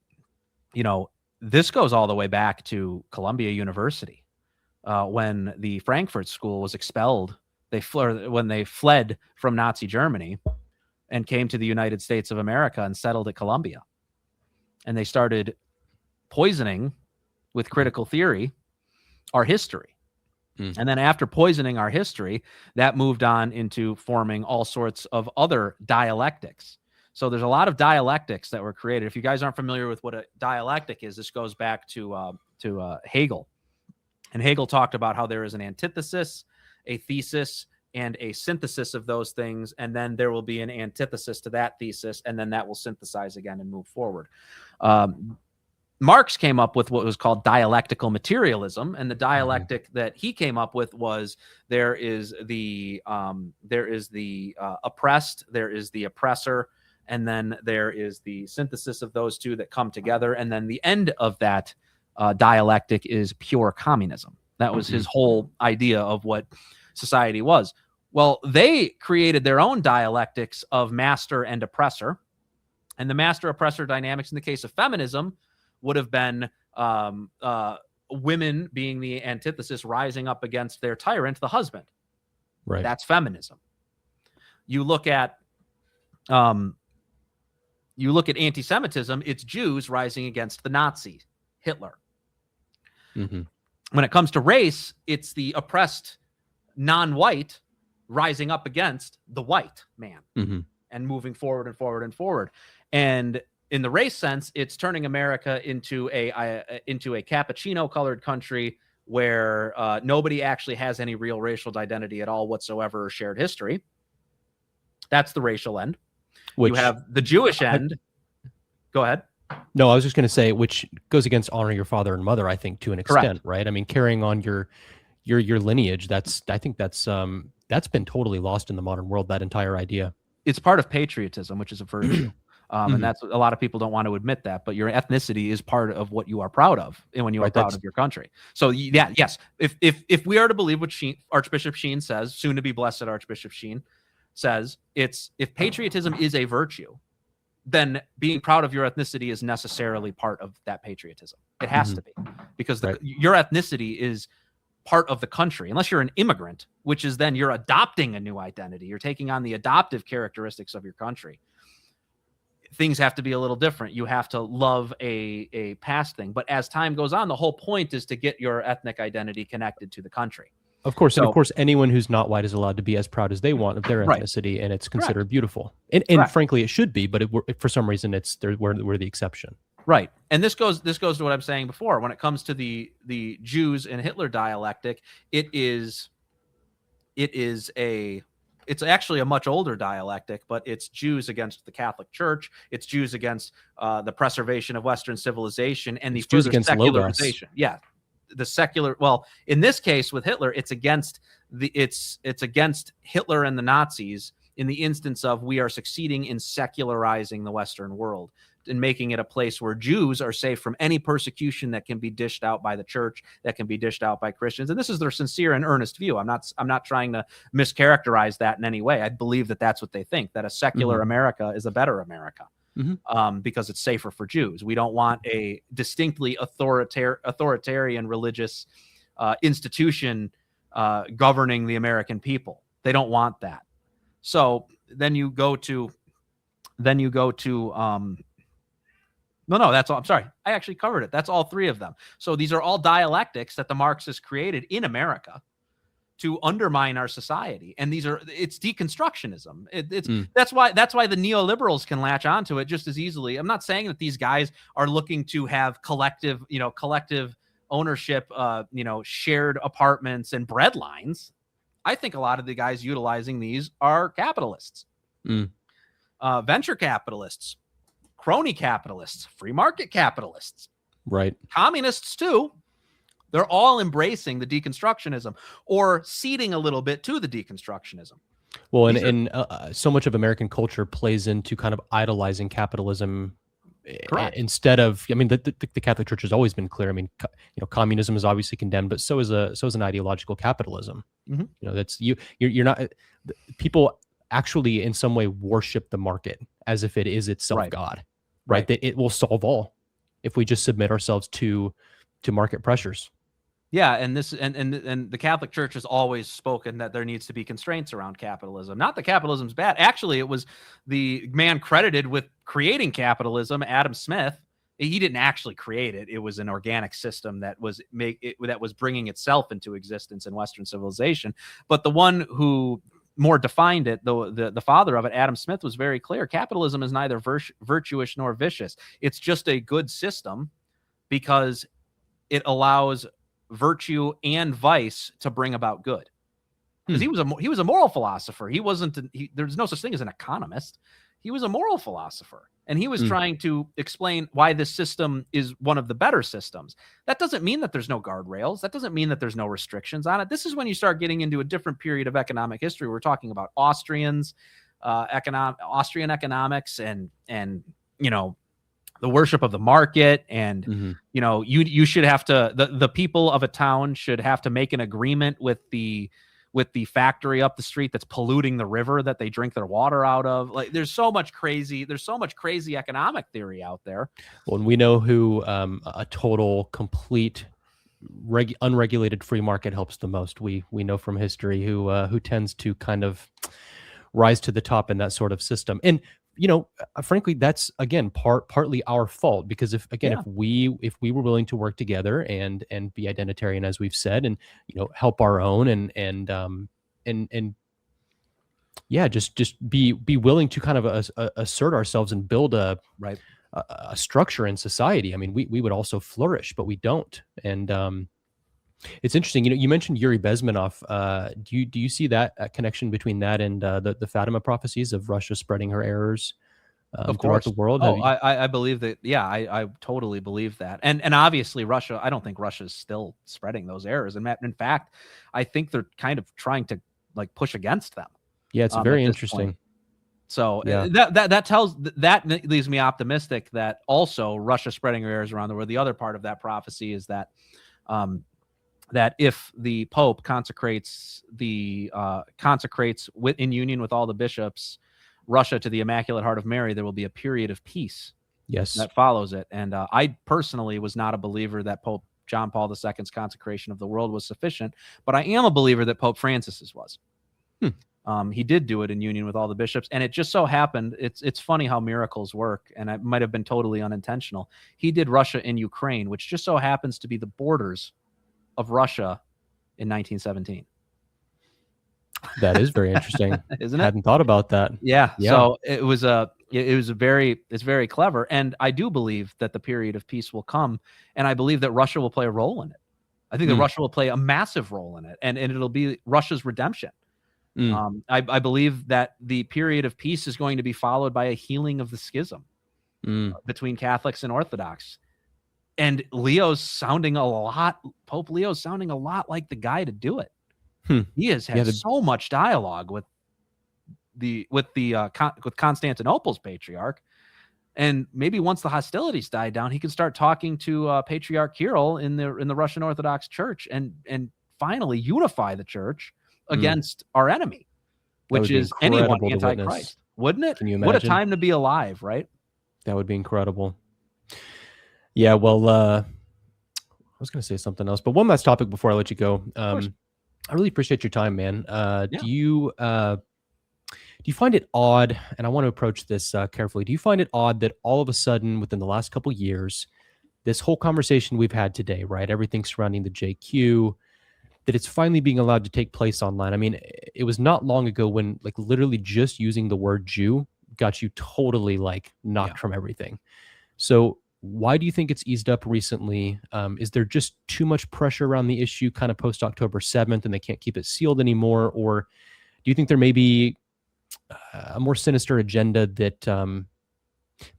this goes all the way back to Columbia University. When the Frankfurt School was expelled, when they fled from Nazi Germany and came to the United States of America and settled at Columbia. And they started poisoning with critical theory our history. And then after poisoning our history, that moved on into forming all sorts of other dialectics. So there's a lot of dialectics that were created. If you guys aren't familiar with what a dialectic is, this goes back to Hegel. And Hegel talked about how there is an antithesis, a thesis, and a synthesis of those things. And then there will be an antithesis to that thesis, and then that will synthesize again and move forward. Marx came up with what was called dialectical materialism, and the dialectic that he came up with was there is the oppressed, there is the oppressor, and then there is the synthesis of those two that come together, and then the end of that dialectic is pure communism. That was his whole idea of what society was. Well, they created their own dialectics of master and oppressor, and the master-oppressor dynamics in the case of feminism would have been women being the antithesis, rising up against their tyrant, the husband. Right. That's feminism. You look at anti-Semitism, it's Jews rising against the Nazi, Hitler. When it comes to race, it's the oppressed non-white rising up against the white man and moving forward and forward and forward. And in the race sense, it's turning America into a cappuccino-colored country where nobody actually has any real racial identity at all whatsoever or shared history. That's the racial end. You have the Jewish end. Go ahead. No, I was just going to say, which goes against honoring your father and mother, I think, to an extent, right? I mean, carrying on your lineage. I think that's been totally lost in the modern world. That entire idea. It's part of patriotism, which is a virtue. And that's a lot of people don't want to admit that, but your ethnicity is part of what you are proud of, and when you are proud of your country. So yes, if we are to believe what Archbishop Sheen says, soon to be blessed Archbishop Sheen, says if patriotism is a virtue, then being proud of your ethnicity is necessarily part of that patriotism. It has to be, because your ethnicity is part of the country, unless you're an immigrant, which is then you're adopting a new identity. You're taking on the adoptive characteristics of your country. Things have to be a little different. You have to love a past thing. But as time goes on, the whole point is to get your ethnic identity connected to the country. Of course, and of course, anyone who's not white is allowed to be as proud as they want of their ethnicity, and it's considered beautiful. And frankly, it should be, but for some reason, we're the exception. Right, and this goes to what I'm saying before. When it comes to the Jews and Hitler dialectic, it's actually a much older dialectic, but it's Jews against the Catholic Church. It's Jews against the preservation of Western civilization and the Jews against secularization. Yeah. The secular, well, in this case with Hitler, it's against Hitler and the Nazis in the instance of we are succeeding in secularizing the Western world and making it a place where Jews are safe from any persecution that can be dished out by the church, that can be dished out by Christians. And this is their sincere and earnest view. I'm not trying to mischaracterize that in any way. I believe that that's what they think, that a secular America is a better America. Because it's safer for Jews. We don't want a distinctly authoritarian religious institution governing the American people. They don't want that. So then you go to no, that's all. I'm sorry. I actually covered it. That's all three of them. So these are all dialectics that the Marxists created in America to undermine our society. And it's deconstructionism. That's why the neoliberals can latch onto it just as easily. I'm not saying that these guys are looking to have collective ownership, shared apartments and bread lines. I think a lot of the guys utilizing these are capitalists, venture capitalists, crony capitalists, free market capitalists, right? Communists too. They're all embracing the deconstructionism or ceding a little bit to the deconstructionism. Well, and so much of American culture plays into kind of idolizing capitalism. Correct. Instead of, I mean, the Catholic Church has always been clear. I mean, communism is obviously condemned, but so is an ideological capitalism. That's you're not, people actually in some way worship the market as if it is itself God, right? That it will solve all if we just submit ourselves to market pressures. Yeah, and the Catholic Church has always spoken that there needs to be constraints around capitalism. Not that capitalism's bad. Actually, it was the man credited with creating capitalism, Adam Smith. He didn't actually create it. It was an organic system that was bringing itself into existence in Western civilization. But the one who more defined it, the father of it, Adam Smith, was very clear. Capitalism is neither virtuous nor vicious. It's just a good system because it allows virtue and vice to bring about good. Because he was a moral philosopher. He wasn't. There's no such thing as an economist. He was a moral philosopher, and he was trying to explain why this system is one of the better systems. That doesn't mean that there's no guardrails. That doesn't mean that there's no restrictions on it. This is when you start getting into a different period of economic history. We're talking about Austrian economics, and the worship of the market, and you should have to, the people of a town should have to make an agreement with the factory up the street that's polluting the river that they drink their water out of. Like, there's so much crazy economic theory out there. Well, and we know who a total, complete, unregulated free market helps the most. We know from history who tends to kind of rise to the top in that sort of system. And frankly, that's again partly our fault, because if we were willing to work together and be identitarian, as we've said, and help our own and just be willing to kind of assert ourselves and build a structure in society. I mean, we would also flourish, but we don't. And it's interesting. You mentioned Yuri Bezmenov. Do you see that connection between that and the Fatima prophecies of Russia spreading her errors throughout the world? I believe that. Yeah, I totally believe that. And obviously Russia, I don't think Russia's still spreading those errors. And in fact, I think they're kind of trying to push against them. Yeah, it's very interesting. Point. So that leaves me optimistic that also Russia spreading her errors around the world. The other part of that prophecy is that that if the Pope consecrates in union with all the bishops Russia to the Immaculate Heart of Mary, there will be a period of peace Yes. that follows it. And I personally was not a believer that Pope John Paul II's consecration of the world was sufficient, but I am a believer that Pope Francis's was. He did do it in union with all the bishops, and it just so happened, it's funny how miracles work, and it might have been totally unintentional. He did Russia and Ukraine, which just so happens to be the borders of Russia in 1917. That is very interesting. Isn't it? Hadn't thought about that. Yeah. So it's very clever. And I do believe that the period of peace will come. And I believe that Russia will play a role in it. I think that Russia will play a massive role in it. And it'll be Russia's redemption. I believe that the period of peace is going to be followed by a healing of the schism between Catholics and Orthodox. And Pope Leo's sounding a lot like the guy to do it. He has had so much dialogue with Constantinople's patriarch, and maybe once the hostilities die down, he can start talking to Patriarch Kirill in the Russian Orthodox Church and finally unify the church against our enemy, which is anyone anti-Christ. Wouldn't it? Can you imagine? What a time to be alive, right? That would be incredible. Yeah, well, I was going to say something else, but one last topic before I let you go. I really appreciate your time, man. Do you find it odd, and I want to approach this carefully, do you find it odd that all of a sudden within the last couple of years, this whole conversation we've had today, right, everything surrounding the JQ, that it's finally being allowed to take place online? I mean, it was not long ago when like literally just using the word Jew got you totally like knocked from everything. So why do you think it's eased up recently? Is there just too much pressure around the issue kind of post October 7th and they can't keep it sealed anymore? Or do you think there may be a more sinister agenda that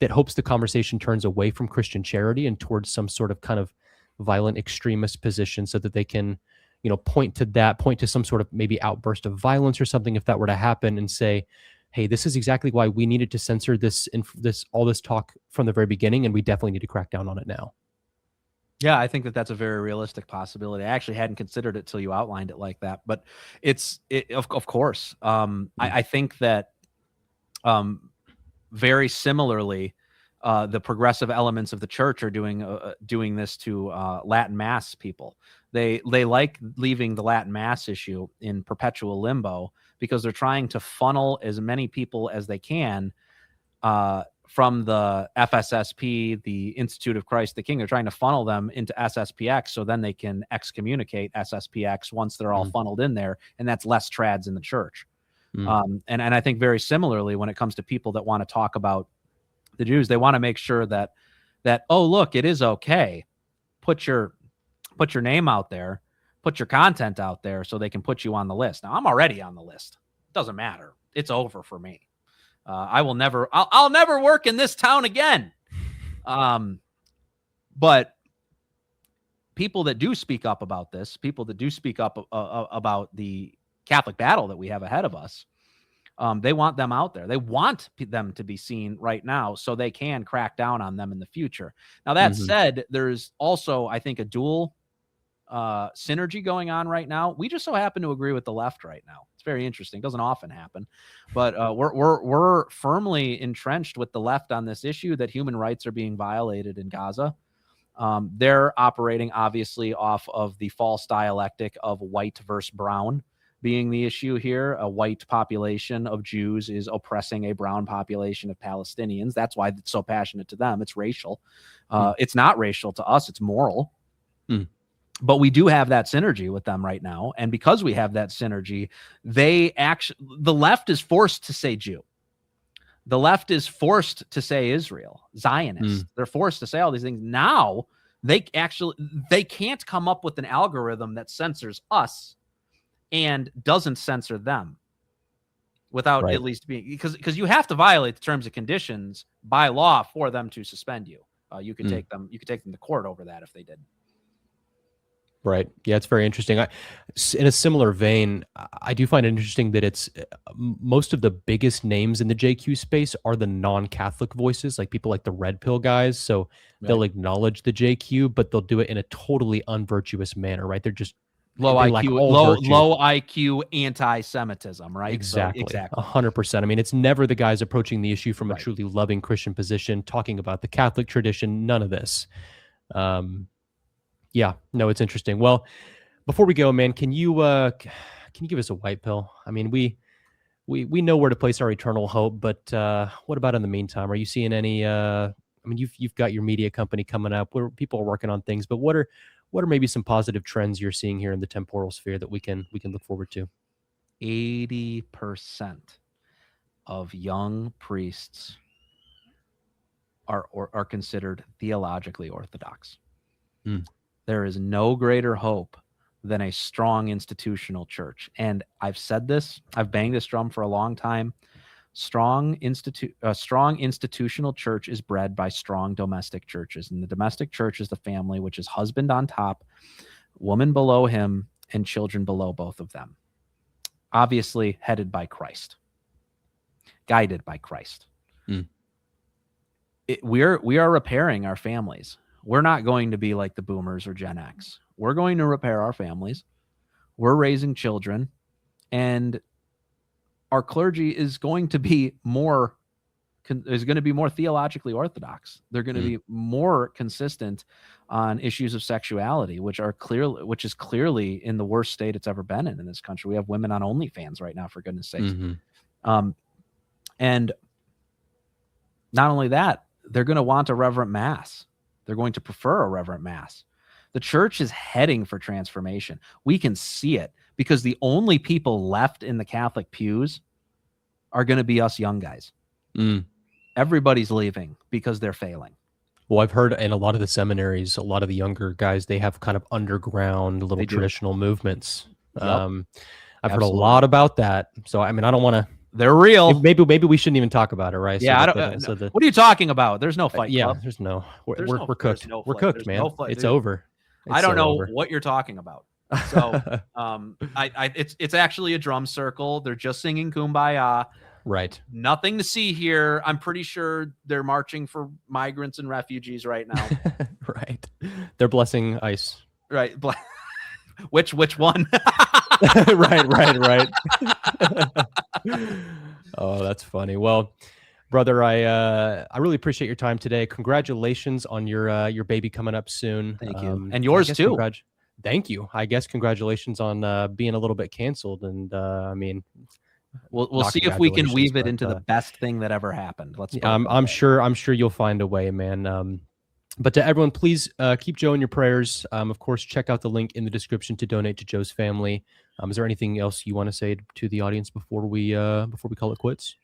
that hopes the conversation turns away from Christian charity and towards some sort of kind of violent extremist position so that they can, you know, point to some sort of maybe outburst of violence or something if that were to happen and say, hey, this is exactly why we needed to censor all this talk from the very beginning, and we definitely need to crack down on it now. Yeah, I think that that's a very realistic possibility. I actually hadn't considered it till you outlined it like that, but of course. I think that very similarly, the progressive elements of the church are doing this to Latin Mass people. They like leaving the Latin Mass issue in perpetual limbo because they're trying to funnel as many people as they can from the FSSP, the Institute of Christ the King. They're trying to funnel them into SSPX so then they can excommunicate SSPX once they're all funneled in there, and that's less trads in the church. And I think very similarly when it comes to people that want to talk about the Jews, they want to make sure that oh, look, it is okay. Put your name out there, put your content out there so they can put you on the list. Now, I'm already on the list. Doesn't matter. It's over for me. I'll never work in this town again. But people that do speak up about this, people that do speak up about the Catholic battle that we have ahead of us, they want them out there. They want them to be seen right now so they can crack down on them in the future. Now, that said, there's also, I think, a dual synergy going on right now. We just so happen to agree with the left right now. It's very interesting. It doesn't often happen, but we're firmly entrenched with the left on this issue that human rights are being violated in Gaza. They're operating obviously off of the false dialectic of white versus brown being the issue here. A white population of Jews is oppressing a brown population of Palestinians. That's why it's so passionate to them. It's racial. It's not racial to us. It's moral. But we do have that synergy with them right now. And because we have that synergy, the left is forced to say Jew. The left is forced to say Israel, Zionist. They're forced to say all these things. Now they can't come up with an algorithm that censors us and doesn't censor them without at least being, because you have to violate the terms and conditions by law for them to suspend you. You could take them to court over that if they did. Right. Yeah, it's very interesting. In a similar vein, I do find it interesting that it's most of the biggest names in the JQ space are the non-Catholic voices, like people like the Red Pill guys. So they'll acknowledge the JQ, but they'll do it in a totally unvirtuous manner, right? They're just low they lack IQ, all virtue. low IQ anti-Semitism, right? Exactly. So, exactly. 100%. I mean, it's never the guys approaching the issue from a Right. truly loving Christian position, talking about the Catholic tradition, none of this. Yeah, no, it's interesting. Well, before we go, man, can you give us a white pill? I mean, we know where to place our eternal hope, but what about in the meantime? Are you seeing any I mean, you've got your media company coming up where people are working on things, but what are maybe some positive trends you're seeing here in the temporal sphere that we can look forward to? 80% of young priests are considered theologically orthodox. Mm. There is no greater hope than a strong institutional church. And I've said this, I've banged this drum for a long time. Strong institutional church is bred by strong domestic churches. And the domestic church is the family, which is husband on top, woman below him, and children below both of them. Obviously headed by Christ, guided by Christ. Mm. We are repairing our families. We're not going to be like the boomers or Gen X. We're going to repair our families. We're raising children, and our clergy is going to be more theologically orthodox. They're going to be more consistent on issues of sexuality, which is clearly in the worst state it's ever been in this country. We have women on OnlyFans right now, for goodness sakes. Mm-hmm. And not only that, they're going to want a reverent mass. They're going to prefer a reverent mass. The church is heading for transformation. We can see it because the only people left in the Catholic pews are going to be us young guys. Everybody's leaving because they're failing. Well, I've heard in a lot of the seminaries, a lot of the younger guys, they have kind of underground little traditional movements. Yep. I've heard a lot about that. So, I mean, I don't want to. They're real. Maybe we shouldn't even talk about it, right? Yeah. What are you talking about? There's no fight club. There's no. We're cooked. No we're cooked, man. It's over. I don't know what you're talking about. So, it's actually a drum circle. They're just singing Kumbaya. Right. Nothing to see here. I'm pretty sure they're marching for migrants and refugees right now. Right. They're blessing ICE. Right. Which one? Right. Oh, that's funny. Well, brother, I really appreciate your time today. Congratulations on your baby coming up soon. Thank you. And yours too. Thank you. I guess congratulations on being a little bit canceled. And I mean, we'll see if we can weave it into the best thing that ever happened. I'm sure you'll find a way, man. But to everyone, please keep Joe in your prayers. Of course, check out the link in the description to donate to Joe's family. Is there anything else you want to say to the audience before we call it quits?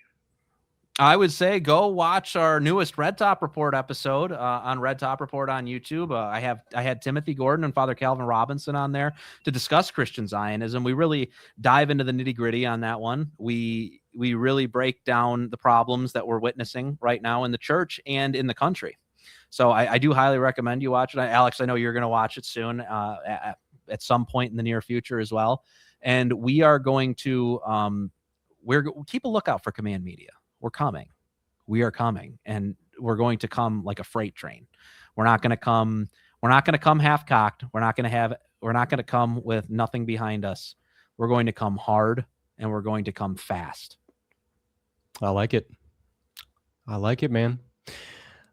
I would say go watch our newest Red Top Report episode on Red Top Report on YouTube. I had Timothy Gordon and Father Calvin Robinson on there to discuss Christian Zionism. We really dive into the nitty gritty on that one. We really break down the problems that we're witnessing right now in the church and in the country. So I do highly recommend you watch it. Alex, I know you're going to watch it soon at some point in the near future as well. And we are going to keep a lookout for Command Media. We're coming. We are coming, and we're going to come like a freight train. We're not going to come half cocked. We're not going to come with nothing behind us. We're going to come hard, and we're going to come fast. I like it, man.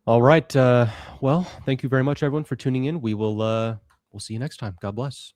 All right. Well, thank you very much, everyone, for tuning in. We'll see you next time. God bless.